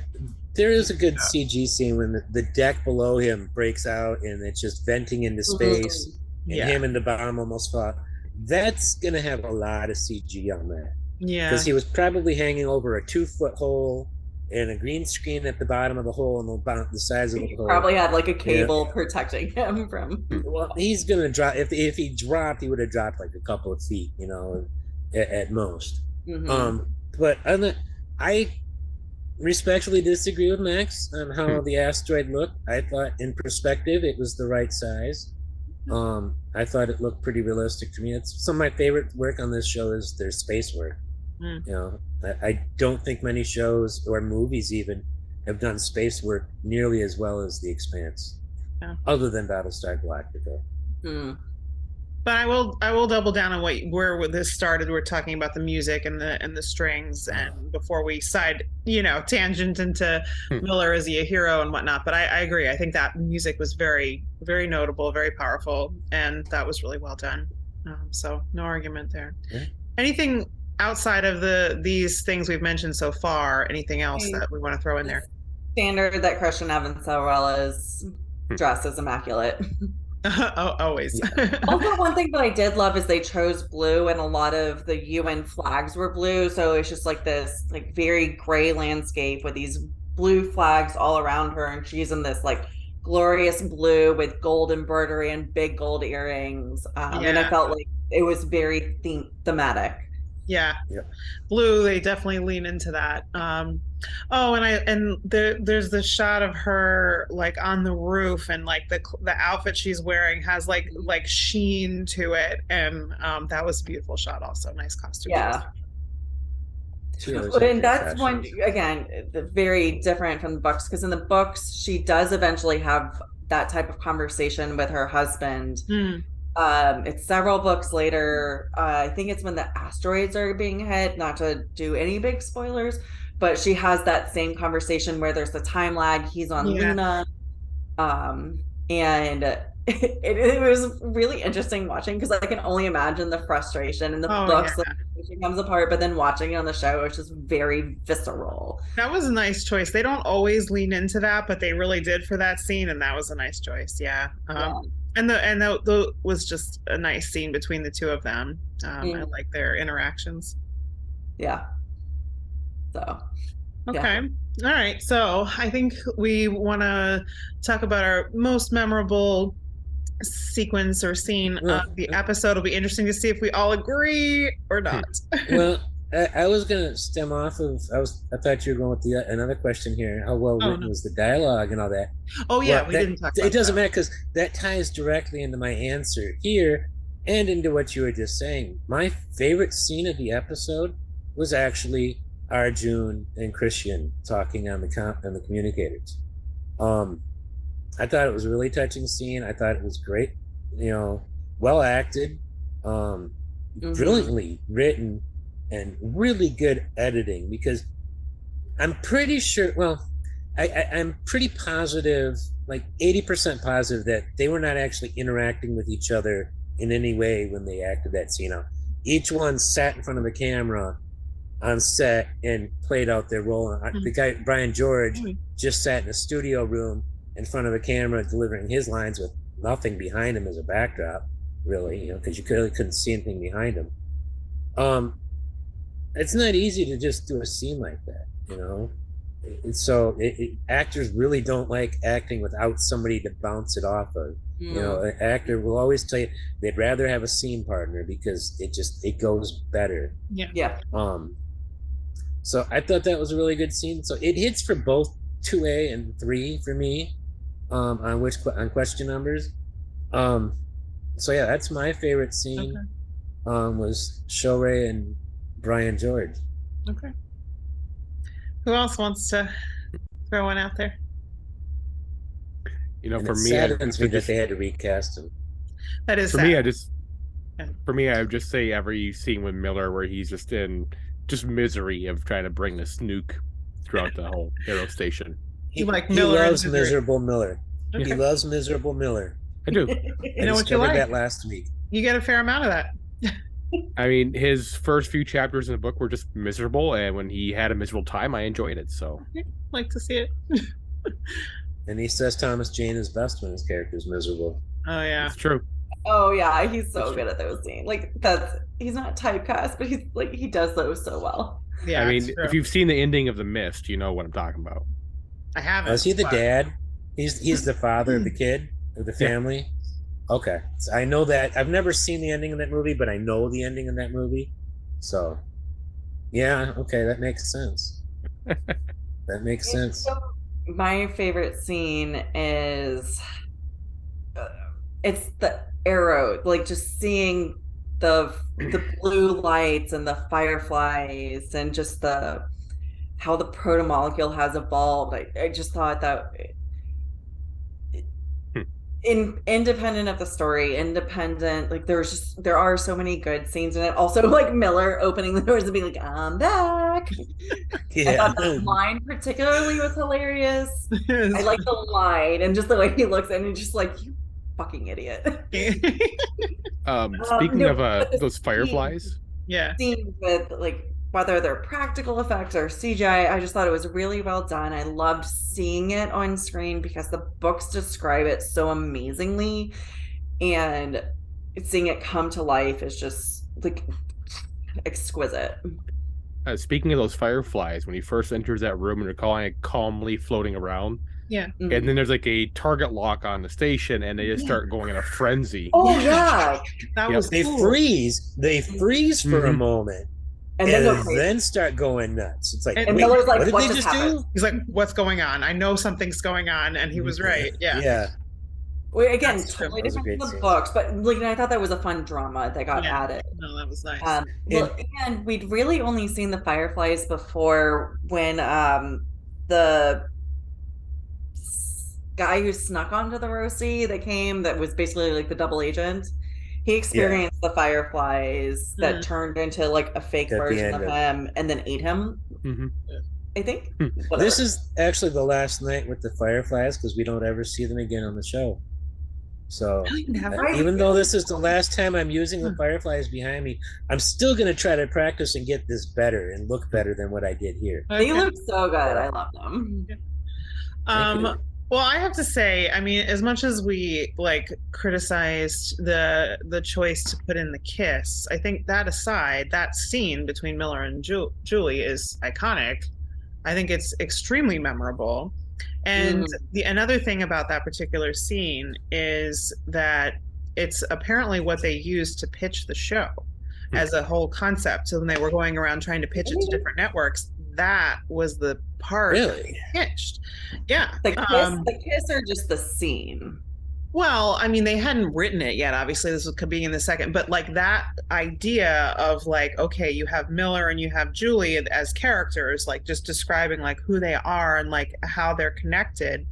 there is a good CG scene when the deck below him breaks out and it's just venting into space, and him and the bomb almost fought. That's gonna have a lot of CG on that.
Yeah,
because he was probably hanging over a 2-foot hole and a green screen at the bottom of the hole and the size of the hole.
Probably had like a cable protecting him from.
Well, he's gonna drop. If he dropped, he would have dropped like a couple of feet, you know, at most. But I respectfully disagree with Max on how the asteroid looked. I thought, in perspective, it was the right size. I thought it looked pretty realistic to me. It's some of my favorite work on this show is their space work. You know, I don't think many shows or movies even have done space work nearly as well as The Expanse, other than Battlestar Galactica.
But I will double down on where this started. We're talking about the music and the strings, and before we tangent into Miller as a hero and whatnot. But I agree. I think that music was very, very notable, very powerful, and that was really well done. So no argument there. Anything outside of these things we've mentioned so far? Anything else that we want to throw in there?
Standard that Christian Evans-Sawarella's dress is immaculate.
Always.
Also, one thing that I did love is they chose blue, and a lot of the UN flags were blue, so it's just like this like very gray landscape with these blue flags all around her, and she's in this like glorious blue with gold embroidery and big gold earrings. And I felt like it was very thematic. Blue,
they definitely lean into that. There's the shot of her like on the roof, and like the outfit she's wearing has like sheen to it, and that was a beautiful shot also. Nice costume.
And that's one, again, very different from the books, because in the books she does eventually have that type of conversation with her husband. It's several books later. I think it's when the asteroids are being hit, not to do any big spoilers, but she has that same conversation where there's the time lag. He's on Luna. And it was really interesting watching, because I can only imagine the frustration in the books. Like, she comes apart, but then watching it on the show, it's just very visceral.
That was a nice choice. They don't always lean into that, but they really did for that scene, and that was a nice choice. And that was just a nice scene between the two of them. I like their interactions.
So
okay. All right. So I think we want to talk about our most memorable sequence or scene of the episode. It'll be interesting to see if we all agree or not.
Well, I was going to stem off of, I thought you were going with another question here. How well written was the dialogue and all that?
We didn't talk about
it. Doesn't matter, because that ties directly into my answer here. and into what you were just saying, my favorite scene of the episode was actually Arjun and Christian talking on the communicators. I thought it was a really touching scene. I thought it was great, well acted, brilliantly written, and really good editing, because I'm pretty sure, I'm pretty positive, like 80% positive, that they were not actually interacting with each other in any way when they acted that scene out. Each one sat in front of the camera on set and played out their role. The guy, Brian George, just sat in a studio room in front of a camera delivering his lines with nothing behind him as a backdrop, really, because you really couldn't see anything behind him. It's not easy to just do a scene like that, So actors really don't like acting without somebody to bounce it off of. An actor will always tell you they'd rather have a scene partner because it goes better.
Yeah.
So I thought that was a really good scene. So it hits for both 2A and 3 for me, on question numbers. So yeah, that's my favorite scene. Okay. Was Shohreh and Brian George.
Okay. Who else wants to throw one out there?
For me, that they had to recast him.
That is
for
sad.
me. I would just say every scene with Miller where he's just in misery of trying to bring this nuke throughout the whole Aero Station.
He loves miserable Miller. Okay. He loves miserable Miller.
I do.
You know what you like?
That last week.
You get a fair amount of that.
I mean, his first few chapters in the book were just miserable, and when he had a miserable time, I enjoyed it. So,
like to see it.
And he says Thomas Jane is best when his character is miserable.
Oh yeah,
it's true.
Oh yeah, he's so good at those scenes. Like he's not typecast, but he does those so well.
Yeah,
I mean, if you've seen the ending of The Mist, you know what I'm talking about.
I haven't.
Is he the dad? He's the father of the kid, of the family. Yeah. Okay, so I know that. I've never seen the ending of that movie, but I know the ending of that movie. So, yeah, okay, that makes sense. That makes sense.
So, my favorite scene is it's the arrow, like just seeing the blue lights and the fireflies and just how the protomolecule has evolved. I just thought that independent of the story, like there are so many good scenes in it. Also, like Miller opening the doors and being like, "I'm back." Yeah. I thought that line particularly was hilarious. I like the line and just the way he looks and he's just like, "You fucking idiot."
Speaking of those fireflies,
scenes with like whether they're practical effects or CGI, I just thought it was really well done. I loved seeing it on screen because the books describe it so amazingly, and seeing it come to life is just like exquisite.
Speaking of those fireflies, when he first enters that room and they're calling it calmly floating around, and then there's like a target lock on the station, and they just start going in a frenzy.
Oh yeah,
that was
they
cool.
They freeze for a moment. And then start going nuts. It's like,
and Miller's like,
what did they just do?
He's like, what's going on? I know something's going on, and he was right. Yeah.
Well, again, totally different from the books, but like, I thought that was a fun drama that got added.
No, that was nice.
And we'd really only seen the fireflies before when the guy who snuck onto the Roci that was basically like the double agent. He experienced the fireflies that turned into like a fake version of him and then ate him. I think.
This is actually the last night with the fireflies because we don't ever see them again on the show. So even though this is the last time I'm using the fireflies behind me, I'm still going to try to practice and get this better and look better than what I did here.
They look so good. I love them.
Well, I have to say, I mean, as much as we like criticized the choice to put in the kiss, I think that aside, that scene between Miller and Julie is iconic. I think it's extremely memorable. And another thing about that particular scene is that it's apparently what they used to pitch the show as a whole concept. So when they were going around trying to pitch it to different networks, that was the part that they pitched. Yeah.
The kiss or just the scene?
Well, I mean, they hadn't written it yet. Obviously, this was being in the second, but like that idea of like, okay, you have Miller and you have Julie as characters, like just describing like who they are and like how they're connected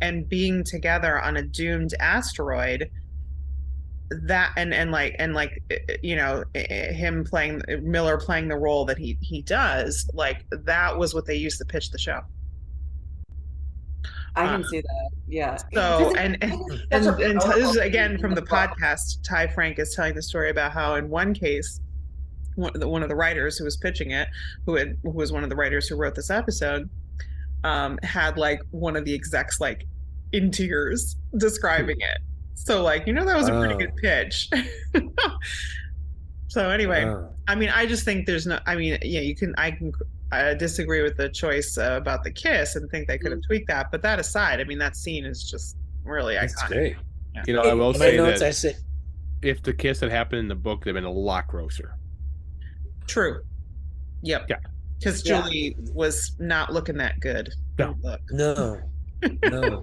and being together on a doomed asteroid. That and like you know, Miller playing the role that he does, like that was what they used to pitch the show.
I can see that. Yeah.
So and this is again from the podcast. Ty Frank is telling the story about how in one case, one of the writers who was pitching it, who was one of the writers who wrote this episode, had like one of the execs like in tears describing it. So like, you know, that was a pretty good pitch. So anyway, I mean, I just think there's no. I mean, yeah, I can disagree with the choice about the kiss and think they could have tweaked that. But that aside, I mean, that scene is just really iconic.
Great.
Yeah. You know, I will say that if the kiss had happened in the book, they'd been a lot grosser.
True. Yep. Yeah. Because Julie was not looking that good.
No.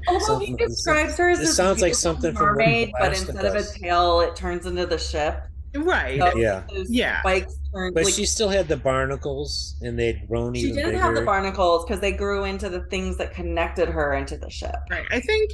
Although he describes her as
it sounds like something
mermaid, but instead of a tail, it turns into the ship.
Right.
So
yeah.
Spikes turned,
but she still had the barnacles, and they'd grown even bigger. She didn't have
the barnacles because they grew into the things that connected her into the ship.
Right. I think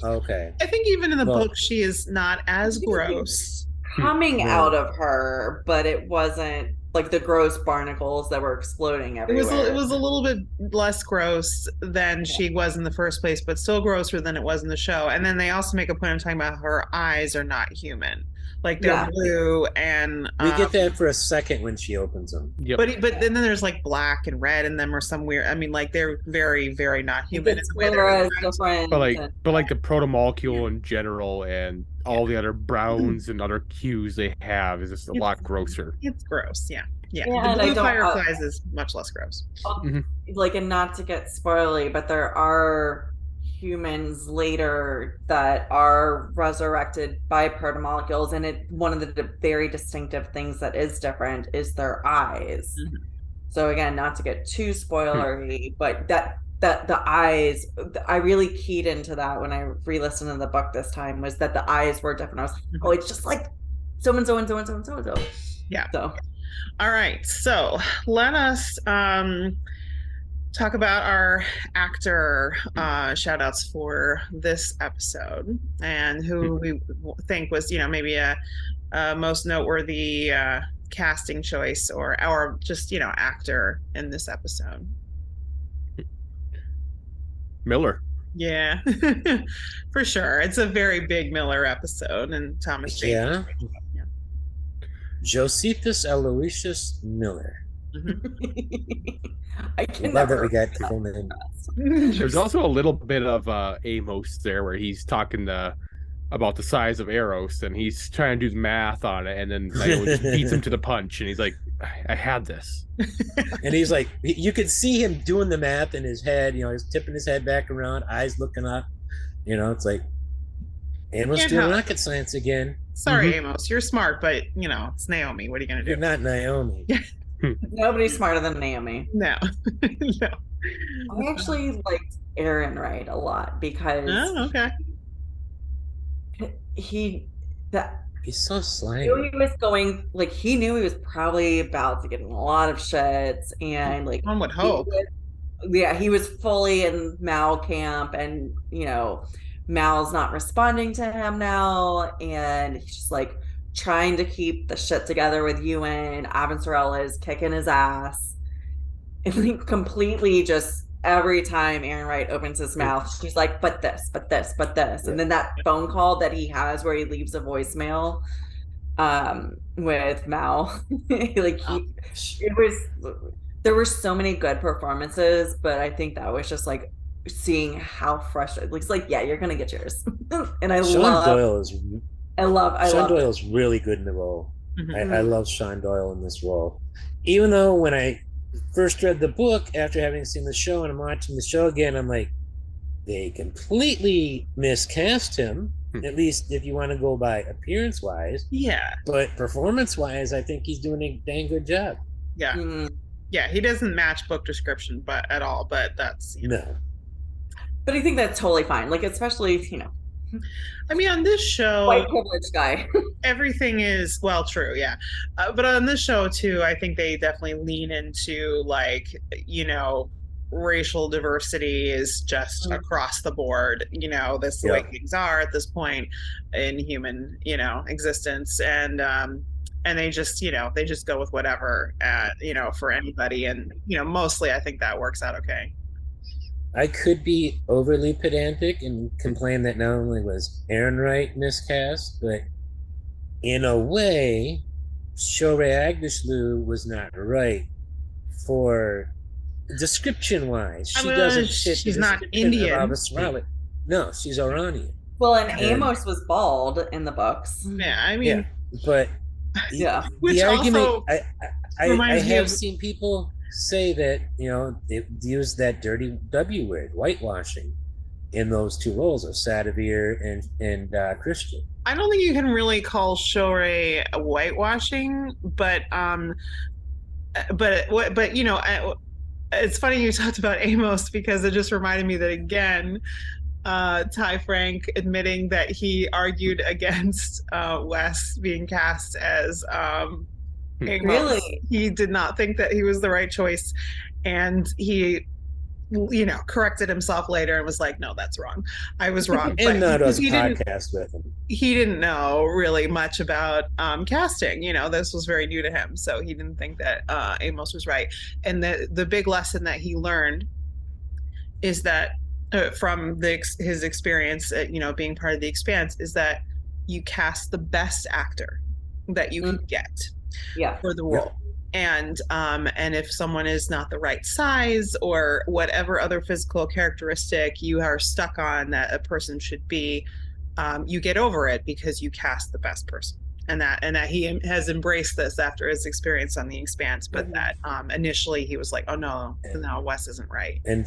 even in the book, she is not as gross.
Coming out of her, but it wasn't like the gross barnacles that were exploding everywhere.
It was a little bit less gross than she was in the first place, but still grosser than it was in the show. And then they also make a point of talking about her eyes are not human. Like they're blue, and
we get that for a second when she opens them.
Yep. But then there's like black and red in them, or some weird. I mean, like they're very, very not human.
But
like the protomolecule in general, and all the other browns and other hues they have is just a lot grosser.
It's gross, yeah. The blue fireflies is much less gross.
Like, and not to get spoily, but there are humans later that are resurrected by protomolecules, and one of the very distinctive things that is different is their eyes. So again, not to get too spoilery, but that the eyes, I really keyed into that when I re-listened to the book this time, was that the eyes were different. I was like, oh, it's just like so and so and so and so and so and so.
Yeah. So all right, so let us talk about our actor shout outs for this episode, and who we think was, you know, maybe a most noteworthy casting choice or just, you know, actor in this episode. Miller. Yeah, for sure. It's a very big Miller episode, and Thomas Jane. Yeah.
Josephus Aloysius Miller.
I can
love that we got people named.
There's also a little bit of Amos there, where he's talking about the size of Eros, and he's trying to do math on it, and then just beats him to the punch, and he's like, I had this.
And he's like, you could see him doing the math in his head, you know, he's tipping his head back around, eyes looking up, you know, it's like, Amos doing rocket science again.
Sorry, Amos, you're smart, but, you know, it's Naomi. What are you going to do?
You're not Naomi.
Nobody's smarter than Naomi.
No. No.
I actually liked Aaron Wright a lot because he's
so slimy.
He was going, like, he knew he was probably about to get in a lot of shits, and like
one would hope.
He was fully in Mal camp, and you know, Mal's not responding to him now, and he's just like trying to keep the shit together with Ewan. Avon Sorella is kicking his ass, and like completely just every time Aaron Wright opens his mouth, she's like, but this, and then that phone call that he has where he leaves a voicemail with Mal, there were so many good performances, but I think that was just like seeing how fresh it looks. Like, yeah, you're gonna get yours. And Sean
Doyle is really good in the role. I love Sean Doyle in this role, even though when I first read the book after having seen the show, and I'm watching the show again, I'm like, they completely miscast him, at least if you want to go by appearance wise.
Yeah,
but performance wise, I think he's doing a dang good job.
Yeah. Yeah, he doesn't match book description at all, but that's, you know.
No. But I think that's totally fine. Like, especially, you know,
I mean, on this show,
white privileged guy.
Everything is, well, true, yeah. But on this show too, I think they definitely lean into, like, racial diversity is just across the board. This is the way things are at this point in human, existence, and they just, they just go with whatever, for anybody, and mostly I think that works out okay.
I could be overly pedantic and complain that not only was Aaron Wright miscast, but in a way, Shohreh Aghdashloo was not right for description-wise. She doesn't fit.
She's not Indian.
No, she's Iranian.
Well, and Amos was bald in the books.
Yeah, I mean,
but
which
the argument,
also
I have seen people say that they use that dirty W word, whitewashing, in those two roles of Sadavir and Christian.
I don't think you can really call Shohreh whitewashing, but it's funny you talked about Amos, because it just reminded me that, again, Ty Frank admitting that he argued against Wes being cast as Amos.
Really?
He did not think that he was the right choice, and he corrected himself later and was like, no, that's wrong. I was wrong.
And not on a podcast with him.
He didn't know really much about casting. This was very new to him, so he didn't think that Amos was right. And the big lesson that he learned is that from his experience at, being part of the Expanse, is that you cast the best actor that you can get for the role. And if someone is not the right size or whatever other physical characteristic you are stuck on that a person should be, you get over it because you cast the best person. And that he has embraced this after his experience on the Expanse, but that initially he was like, oh no, Wes isn't right.
And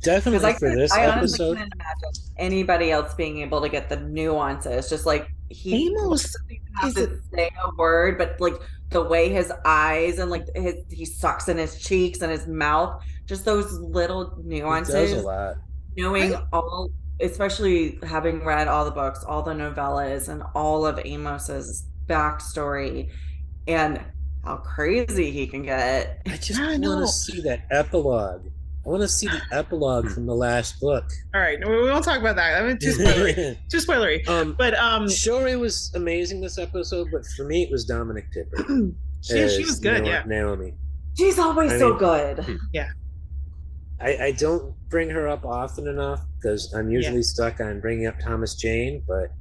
definitely for this
I
episode,
honestly can't imagine anybody else being able to get the nuances. Just like
Amos
has to say a word, but like the way his eyes and like he sucks in his cheeks and his mouth, just those little nuances.
It does a lot.
Knowing all, especially having read all the books, all the novellas, and all of Amos's backstory, and how crazy he can get.
I just want to see that epilogue. I want to see the epilogue from the last book.
All right, we won't talk about that. I mean, too spoilery. But
Shohreh was amazing this episode, but for me, it was Dominic Tipper.
She was good.
Naomi.
She's always so good.
Yeah.
I don't bring her up often enough because I'm usually stuck on bringing up Thomas Jane, but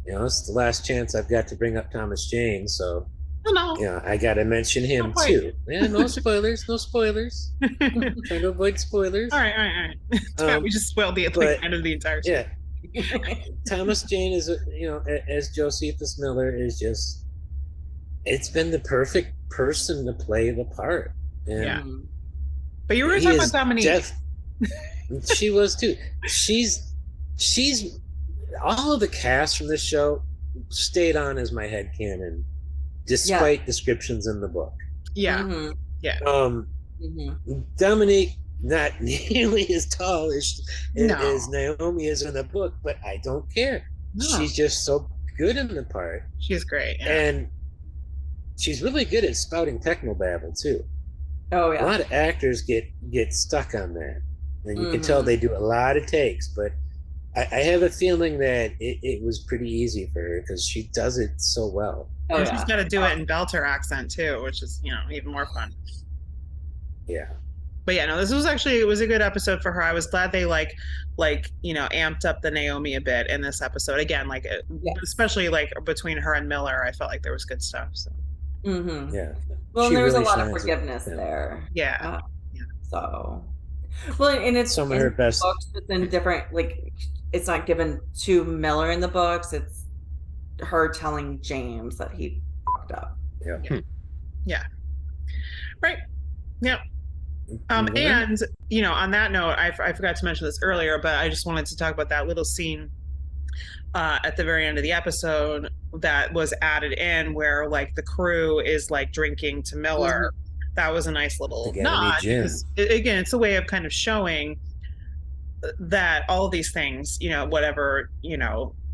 it's the last chance I've got to bring up Thomas Jane, so.
No.
Yeah, I gotta mention him too. Yeah, no spoilers, no spoilers. Trying to avoid spoilers.
All right. We just spoiled the end of the entire show.
Yeah. Thomas Jane is, as Josephus Miller is just. It's been the perfect person to play the part. And
but you were talking about Dominique.
She was too. She's all of the cast from this show stayed on as my headcanon. Despite descriptions in the book. Dominique, not nearly as tall as Naomi is in the book, but I don't care. No. She's just so good in the part.
She's great. Yeah.
And she's really good at spouting technobabble too.
Oh yeah.
A lot of actors get stuck on that. And you can tell they do a lot of takes, but I have a feeling that it was pretty easy for her because she does it so well.
Oh, and she's got to do it in Belter accent too, which is even more fun.
Yeah.
But it was a good episode for her. I was glad they amped up the Naomi a bit in this episode. Again, especially between her and Miller, I felt like there was good stuff. So.
Yeah.
Well, there was a lot of forgiveness there.
Yeah.
So. Well, and it's
some of her best
books. It's in different it's not given to Miller in the books. It's her telling James that he fucked up.
Yeah. Right. Yeah. And on that note, I forgot to mention this earlier, but I just wanted to talk about that little scene at the very end of the episode that was added in where the crew is drinking to Miller. That was a nice little nod. Again, it's a way of kind of showing that all these things, whatever,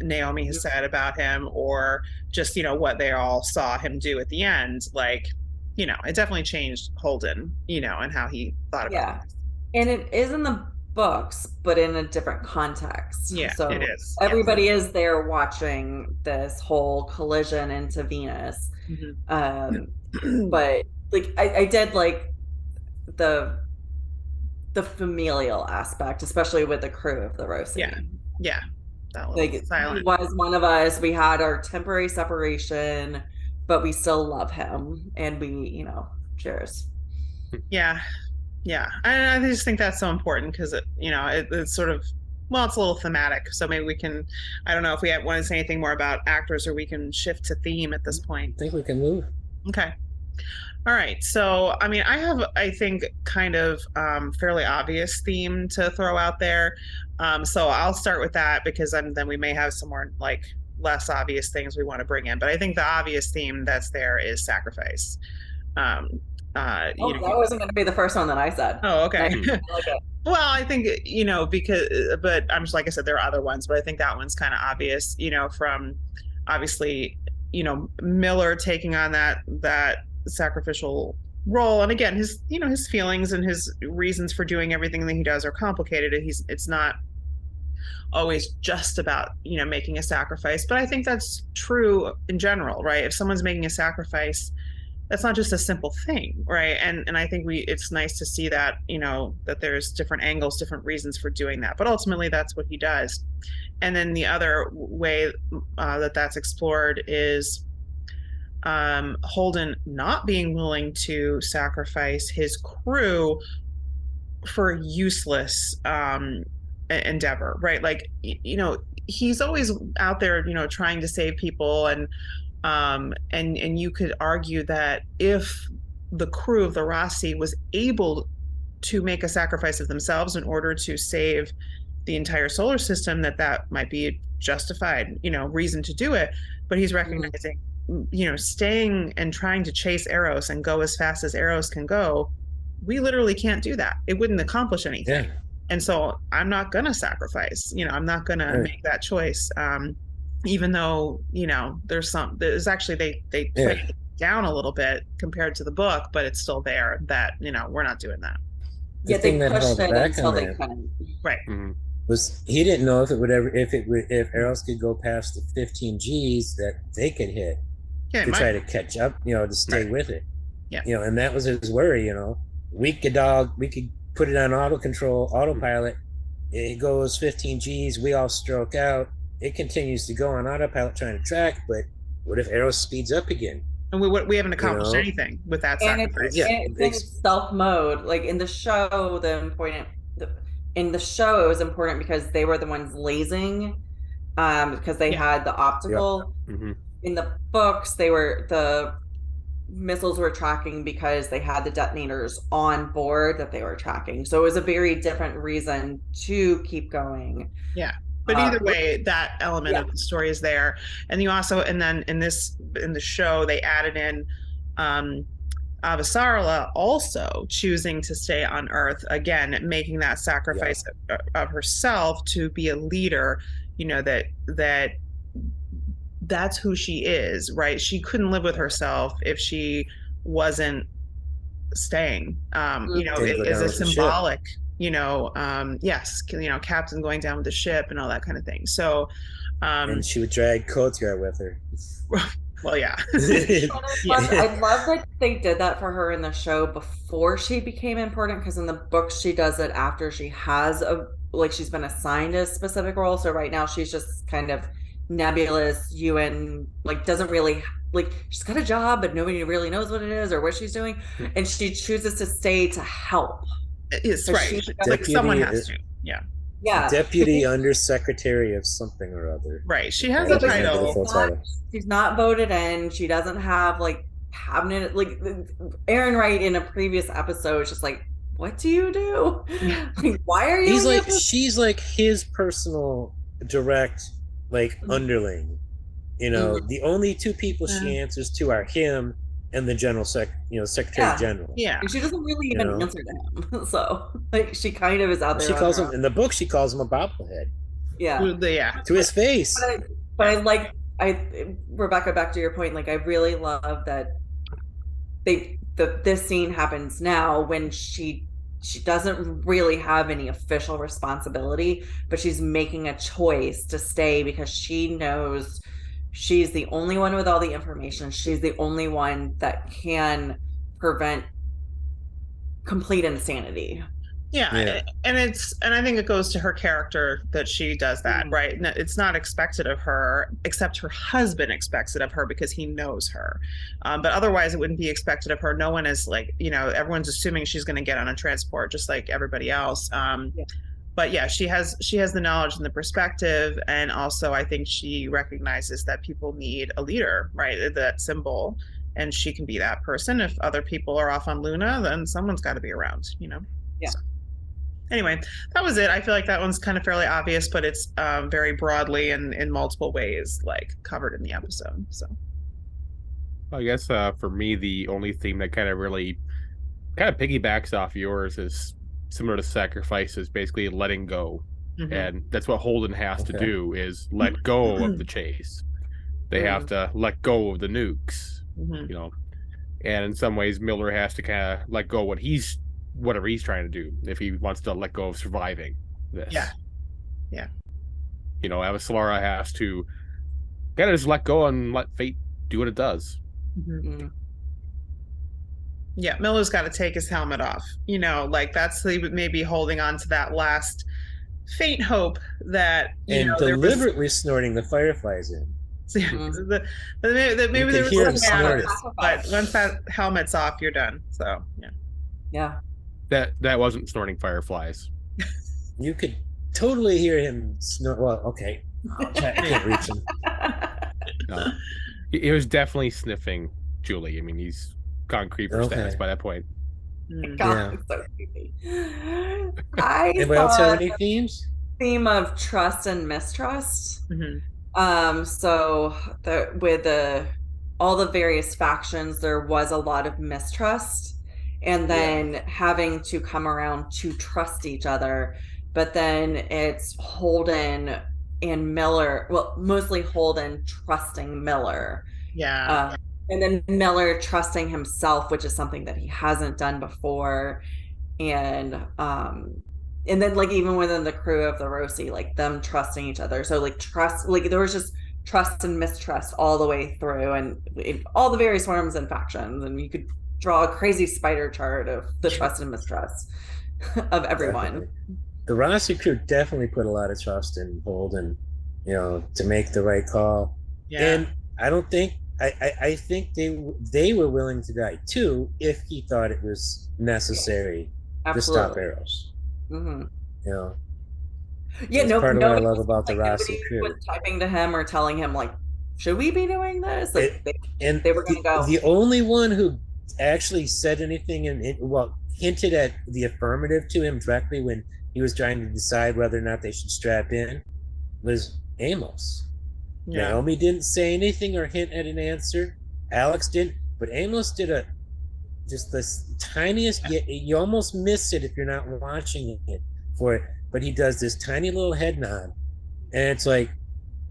Naomi has said about him, or just, you know, what they all saw him do at the end. Like, you know, it definitely changed Holden, you know, and how he thought about it.
And it is in the books, but in a different context.
Yeah,
so
it is.
Everybody is there watching this whole collision into Venus. But like I did like the familial aspect, especially with the crew of the Rocinante.
Yeah. That was
like
silent.
He was one of us. We had our temporary separation, but we still love him, and we, you know, cheers.
Yeah. I just think that's so important because it's sort of, well, it's a little thematic. So maybe we can, I don't know if we want to say anything more about actors, or we can shift to theme at this point.
I think we can move.
Okay. All right. So, I mean, I have, I think, kind of fairly obvious theme to throw out there. So I'll start with that, because then we may have some more like less obvious things we want to bring in. But I think the obvious theme that's there is sacrifice.
That wasn't going to be the first one that I said.
Oh, okay.
I like it.
Well, I think, you know, but I'm just, like I said, there are other ones, but I think that one's kind of obvious, you know, from obviously, you know, Miller taking on that sacrificial role. And again, his feelings and his reasons for doing everything that he does are complicated. It's not always just about, you know, making a sacrifice, but I think that's true in general, right? If someone's making a sacrifice, that's not just a simple thing, right? And I think it's nice to see that, you know, that there's different angles, different reasons for doing that, but ultimately that's what he does. And then the other way that's explored is Holden not being willing to sacrifice his crew for useless endeavor, right? Like, you know, he's always out there, you know, trying to save people, and you could argue that if the crew of the Roci was able to make a sacrifice of themselves in order to save the entire solar system, that might be a justified, you know, reason to do it. But he's recognizing, you know, staying and trying to chase Eros and go as fast as Eros can go, we literally can't do that. It wouldn't accomplish anything. Yeah. And so I'm not going to sacrifice, you know, I'm not going to make that choice. Even though, you know, there's actually, they play it down a little bit compared to the book, but it's still there that, you know, we're not doing that.
Yeah, they pushed it until they couldn't.
Right.
Mm-hmm. Was he didn't know if Eros could go past the 15 Gs that they could hit to try to catch up, you know, to stay with it.
Yeah.
You know, and that was his worry, you know. We could put it on autopilot. It goes 15 Gs, we all stroke out. It continues to go on autopilot trying to track, but what if Eros speeds up again?
And we haven't accomplished anything with that sacrifice.
It's in stealth mode. Like in the show, in the show, it was important because they were the ones lasing, because they had the optical.
Yeah. Mm-hmm.
In the books, the missiles were tracking because they had the detonators on board that they were tracking. So it was a very different reason to keep going.
Yeah. But either way, that element of the story is there. And you also, and then in the show, they added in Avasarala also choosing to stay on Earth, again, making that sacrifice of herself to be a leader, you know, that's who she is, right? She couldn't live with herself if she wasn't staying. You know, it is a symbolic, you know, yes, you know, captain going down with the ship and all that kind of thing. So,
and she would drag Kotiar with her.
Well, yeah.
I love that they did that for her in the show before she became important, because in the books she does it after she has she's been assigned a specific role. So right now she's just kind of nebulous, UN, like doesn't really, like, she's got a job but nobody really knows what it is or what she's doing, and she chooses to stay to help.
It's right. Like someone has to. Yeah.
Deputy Undersecretary of something or other.
Right. She has a title.
She's not voted in. She doesn't have like cabinet. Like Aaron Wright in a previous episode, just like, what do you do? Like, why are you?
She's like his personal direct, like underling. You know, the only two people she answers to are him and the Secretary General.
Yeah.
And she doesn't really even answer to him. So, like, she kind of is out there.
She calls him, in the book, she calls him a bobblehead.
Yeah.
To his face.
But I like, Rebecca, back to your point, like I really love that this scene happens now when she doesn't really have any official responsibility, but she's making a choice to stay because she knows she's the only one with all the information. She's the only one that can prevent complete insanity.
Yeah. And I think it goes to her character that she does that, right? It's not expected of her, except her husband expects it of her because he knows her. But otherwise, it wouldn't be expected of her. No one is like, everyone's assuming she's going to get on a transport just like everybody else. But yeah, she has the knowledge and the perspective, and also I think she recognizes that people need a leader, right? That symbol, and she can be that person. If other people are off on Luna, then someone's got to be around,
Yeah.
So. Anyway, that was it. I feel like that one's kind of fairly obvious, but it's very broadly and in multiple ways, like covered in the episode. So,
I guess for me, the only theme that kind of piggybacks off yours is similar to Sacrifice, is basically letting go, and that's what Holden has to do, is let go of the chase. They have to let go of the nukes, and in some ways, Miller has to kind of let go whatever he's trying to do if he wants to let go of surviving this.
Yeah.
Avasarala has to kind of just let go and let fate do what it does.
Yeah, Miller's got to take his helmet off. Like that's maybe holding on to that last faint hope that
deliberately snorting the fireflies in.
So, maybe there was some but once that helmet's off, you're done. So
yeah.
That wasn't snorting fireflies.
You could totally hear him snort. Well, okay. I can't reach him.
No. He was definitely sniffing Julie. I mean, he's gone creeper status by that point.
God, it's so creepy.
Anybody else have any themes?
Theme of trust and mistrust. So with all the various factions, there was a lot of mistrust. And then having to come around to trust each other. But then it's Holden and Miller, well, mostly Holden trusting Miller.
Yeah.
And then Miller trusting himself, which is something that he hasn't done before. And then like even within the crew of the Roci, like them trusting each other. So like trust, like there was just trust and mistrust all the way through, and all the various forms and factions. And you could draw a crazy spider chart of the trust and mistrust of everyone.
The Roci crew definitely put a lot of trust in Holden, to make the right call. Yeah. And I don't think I think they were willing to die too if he thought it was necessary to stop arrows.
Yeah, no.
Part of what I love about the Roci crew.
Was typing to him or telling him like, should we be doing this? Like they were going to go.
The only one who actually said anything and hinted at the affirmative to him directly when he was trying to decide whether or not they should strap in was Amos. Naomi didn't say anything or hint at an answer. Alex didn't, but Amos did just the tiniest. You almost miss it if you're not watching it for it, but he does this tiny little head nod, and it's like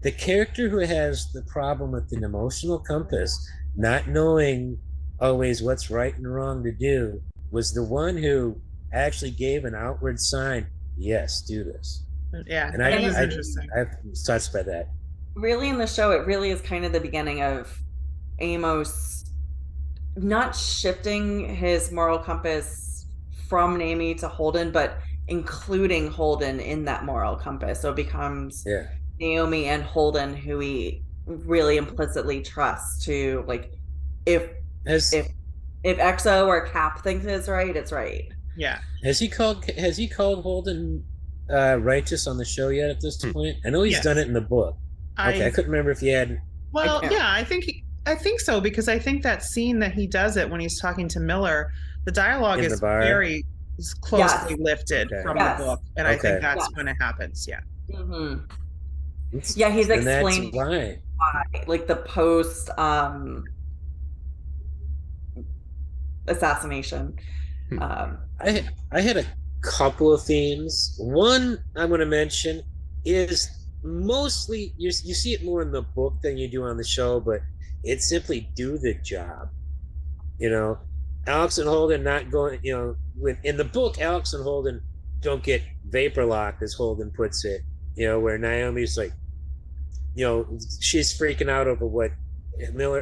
the character who has the problem with an emotional compass, not knowing always what's right and wrong to do, was the one who actually gave an outward sign, yes, do this.
Yeah,
and I was interesting. I'm touched by that.
Really, in the show, it really is kind of the beginning of Amos not shifting his moral compass from Naomi to Holden, but including Holden in that moral compass. So it becomes Naomi and Holden who he really implicitly trusts to, like, if Exo or Cap thinks it's right, it's right.
Yeah.
Has he called Holden righteous on the show yet at this point? I know he's done it in the book. I couldn't remember if he had.
Well, yeah, I think so, because I think that scene that he does it when he's talking to Miller, the dialogue is very closely lifted from the book, and I think that's when it happens. Yeah.
Yeah, he's explaining why, like the post assassination.
I had a couple of themes. One I'm going to mention is mostly you see it more in the book than you do on the show, but it simply do the job. Alex and Holden not going, in the book, Alex and Holden don't get vapor locked, as Holden puts it, where Naomi's like, she's freaking out over what Miller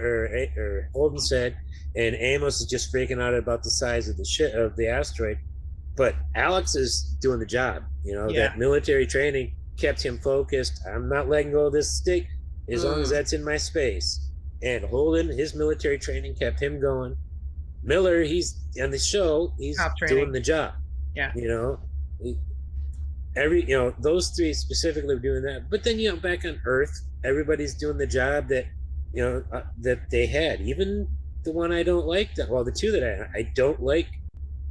or Holden said, and Amos is just freaking out about the size of the asteroid. But Alex is doing the job. That military training kept him focused. I'm not letting go of this stick as long as that's in my space. And Holden, his military training kept him going. Miller, he's on the show, he's doing the job.
Yeah.
Those three specifically were doing that. But then, back on Earth, everybody's doing the job that, that they had. Even the one I don't like, the two that I don't like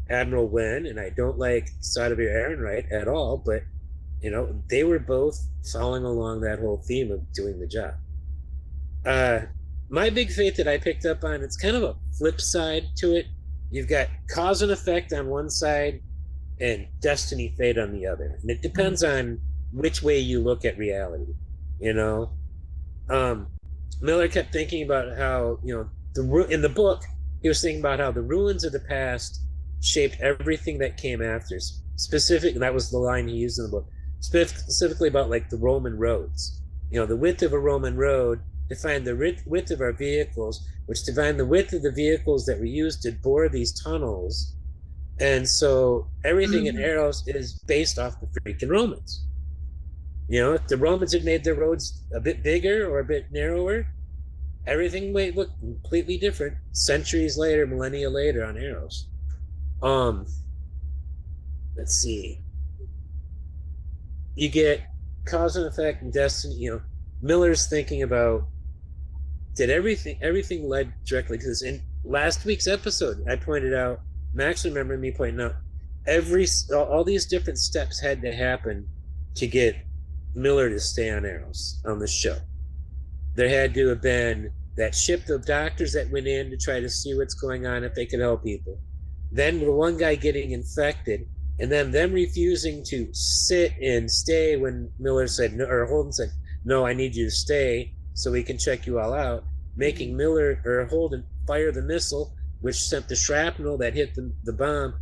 Admiral Wen, and I don't like Sadovir Ehrenreich at all, but, they were both following along that whole theme of doing the job. My big fate that I picked up on, it's kind of a flip side to it. You've got cause and effect on one side and destiny fate on the other. And it depends on which way you look at reality, Miller kept thinking about how, in the book, he was thinking about how the ruins of the past shaped everything that came after. Specifically, that was the line he used in the book, specifically about like the Roman roads. The width of a Roman road defined the width of our vehicles, which defined the width of the vehicles that we used to bore these tunnels. And so everything in Eros is based off the freaking Romans. If the Romans had made their roads a bit bigger or a bit narrower, everything might look completely different centuries later, millennia later on Eros. Let's see. You get cause and effect and destiny. Miller's thinking about, did everything led directly to this? In last week's episode, I pointed out, Max remembered me pointing out, all these different steps had to happen to get Miller to stay on Eros on the show. There had to have been that ship of doctors that went in to try to see what's going on, if they could help people. Then the one guy getting infected, and then them refusing to sit and stay when Miller said no, or Holden said, "No, I need you to stay so we can check you all out," making Miller or Holden fire the missile, which sent the shrapnel that hit the bomb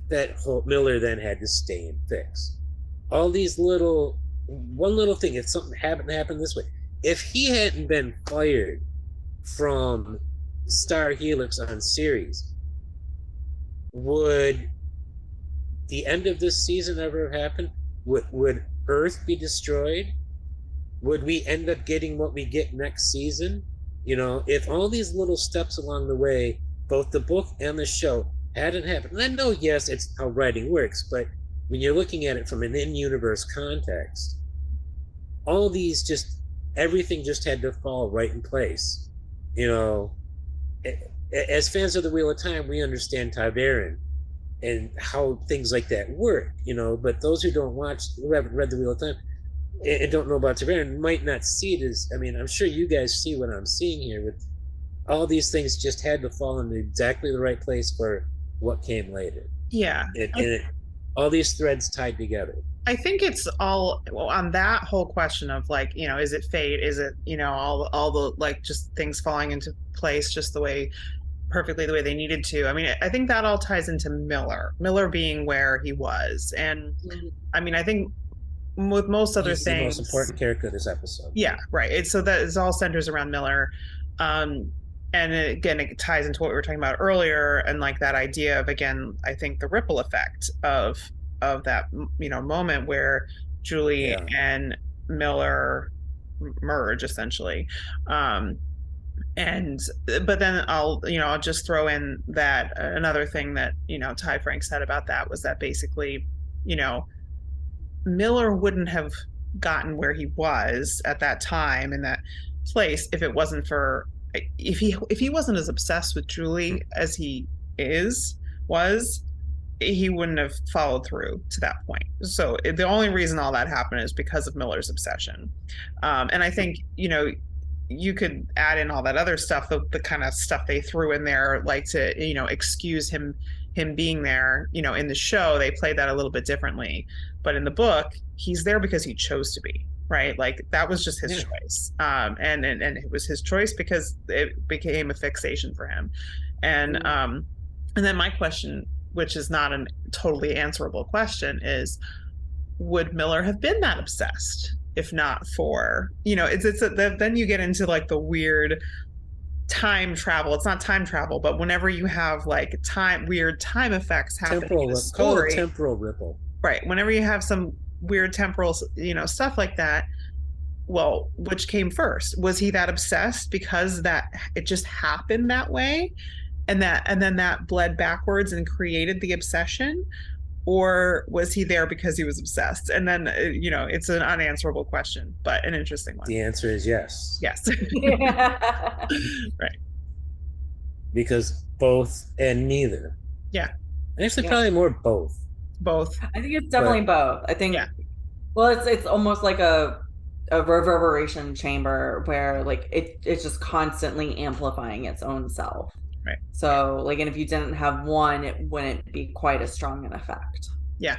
that Miller then had to stay and fix. All these one little thing, if something happened to happen this way, if he hadn't been fired from Star Helix on Ceres, would the end of this season ever happen? Would Earth be destroyed? Would we end up getting what we get next season? If all these little steps along the way, both the book and the show, hadn't happened. And I know, yes, it's how writing works, but when you're looking at it from an in-universe context, all these everything just had to fall right in place. As fans of the Wheel of Time, we understand Tyverin and how things like that work, but those who haven't read the Wheel of Time and don't know about Tyverin might not see it as, I'm sure you guys see what I'm seeing here, with all these things just had to fall into exactly the right place for what came later.
Yeah.
All these threads tied together.
I think it's all on that whole question of like, is it fate? Is it, all the like just things falling into place just perfectly the way they needed to. I think that all ties into Miller being where he was. And I think with most other
He's
things,
the most important character of this episode.
Yeah, right. So that is all centers around Miller. And again, it ties into what we were talking about earlier, and like that idea of, again, I think the ripple effect of that, moment where Julie and Miller merge essentially. But then I'll just throw in that another thing that, Ty Frank said about that was that basically, Miller wouldn't have gotten where he was at that time in that place if it wasn't for, if he wasn't as obsessed with Julie as he was, he wouldn't have followed through to that point. So the only reason all that happened is because of Miller's obsession. And I think, you could add in all that other stuff, the kind of stuff they threw in there, like to, excuse him being there, in the show, they played that a little bit differently. But in the book, he's there because he chose to be. right? Like that was just his choice. And it was his choice because it became a fixation for him. And then my question, which is not a totally answerable question, is would Miller have been that obsessed if not for, then you get into the weird time travel. It's not time travel, but whenever you have weird time effects happening in the story,
temporal ripple,
right? Whenever you have some weird temporal, stuff like that, well, which came first? Was he that obsessed because that it just happened that way, and then that bled backwards and created the obsession? Or was he there because he was obsessed? And then, it's an unanswerable question, but an interesting one.
The answer is yes.
Yes. Right.
Because both and neither.
Yeah.
Actually, probably more both.
Both.
I think it's definitely both. I think, well, it's almost like a reverberation chamber where it's just constantly amplifying its own self.
Right.
So and if you didn't have one, it wouldn't be quite as strong an effect.
Yeah.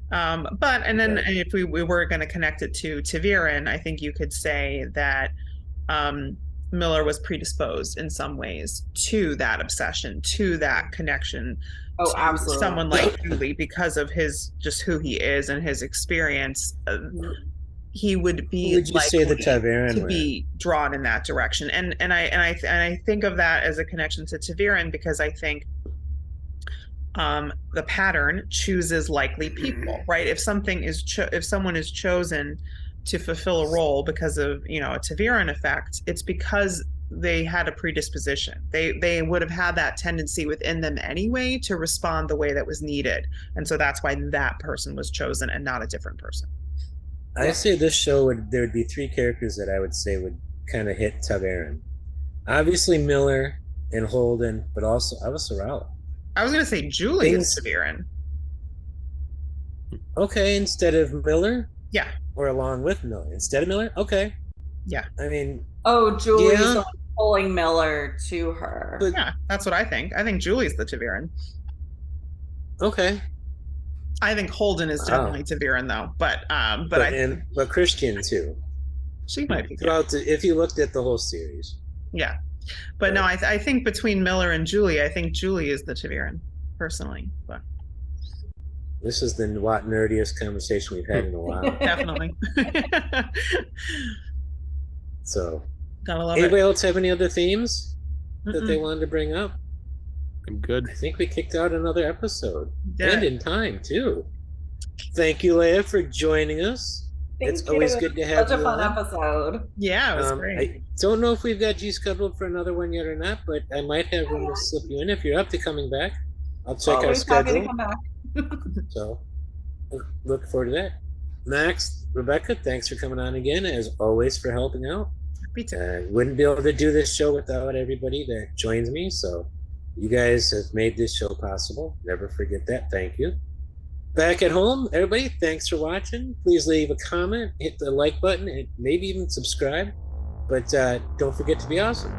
But if we were going to connect it to ta'veren, I think you could say that Miller was predisposed in some ways to that obsession, to that connection.
Oh, absolutely.
Someone like Julie, because of just who he is and his experience. He would be likely to be drawn in that direction, and I think of that as a connection to ta'veren because I think the pattern chooses likely people, right? If someone is chosen to fulfill a role because of a ta'veren effect, it's because they had a predisposition. They would have had that tendency within them anyway to respond the way that was needed, and so that's why that person was chosen and not a different person.
I say this show there would be three characters that I would say would kind of hit ta'veren. Obviously Miller and Holden, but also Avasarala.
I was going to say Julie is ta'veren.
Okay, instead of Miller?
Yeah.
Or along with Miller. Instead of Miller? Okay.
Yeah.
I mean...
Oh, Julie's pulling Miller to her.
But, yeah, that's what I think. I think Julie's the ta'veren.
Okay.
I think Holden is definitely ta'veren though, but
Christian too.
She might be.
If you looked at the whole series.
Yeah, but no, I think between Miller and Julie, I think Julie is the ta'veren personally. But
this is the WoT nerdiest conversation we've had in a while.
Definitely.
So,
gotta love
anybody
it.
else have any other themes that they wanted to bring up?
I'm good.
I think we kicked out another episode.
Yeah.
And in time, too. Thank you, Leigh-A, for joining us. It's always good to have you.
Such a fun episode.
Yeah, it was great.
I don't know if we've got you scheduled for another one yet or not, but I might have room to slip you in if you're up to coming back. I'll check our schedule.
Happy to come back.
So, look forward to that. Max, Rebecca, thanks for coming on again, as always, for helping out.
Me too.
Wouldn't be able to do this show without everybody that joins me, so... You guys have made this show possible. Never forget that. Thank you. Back at home, everybody, thanks for watching. Please leave a comment, hit the like button, and maybe even subscribe. But don't forget to be awesome.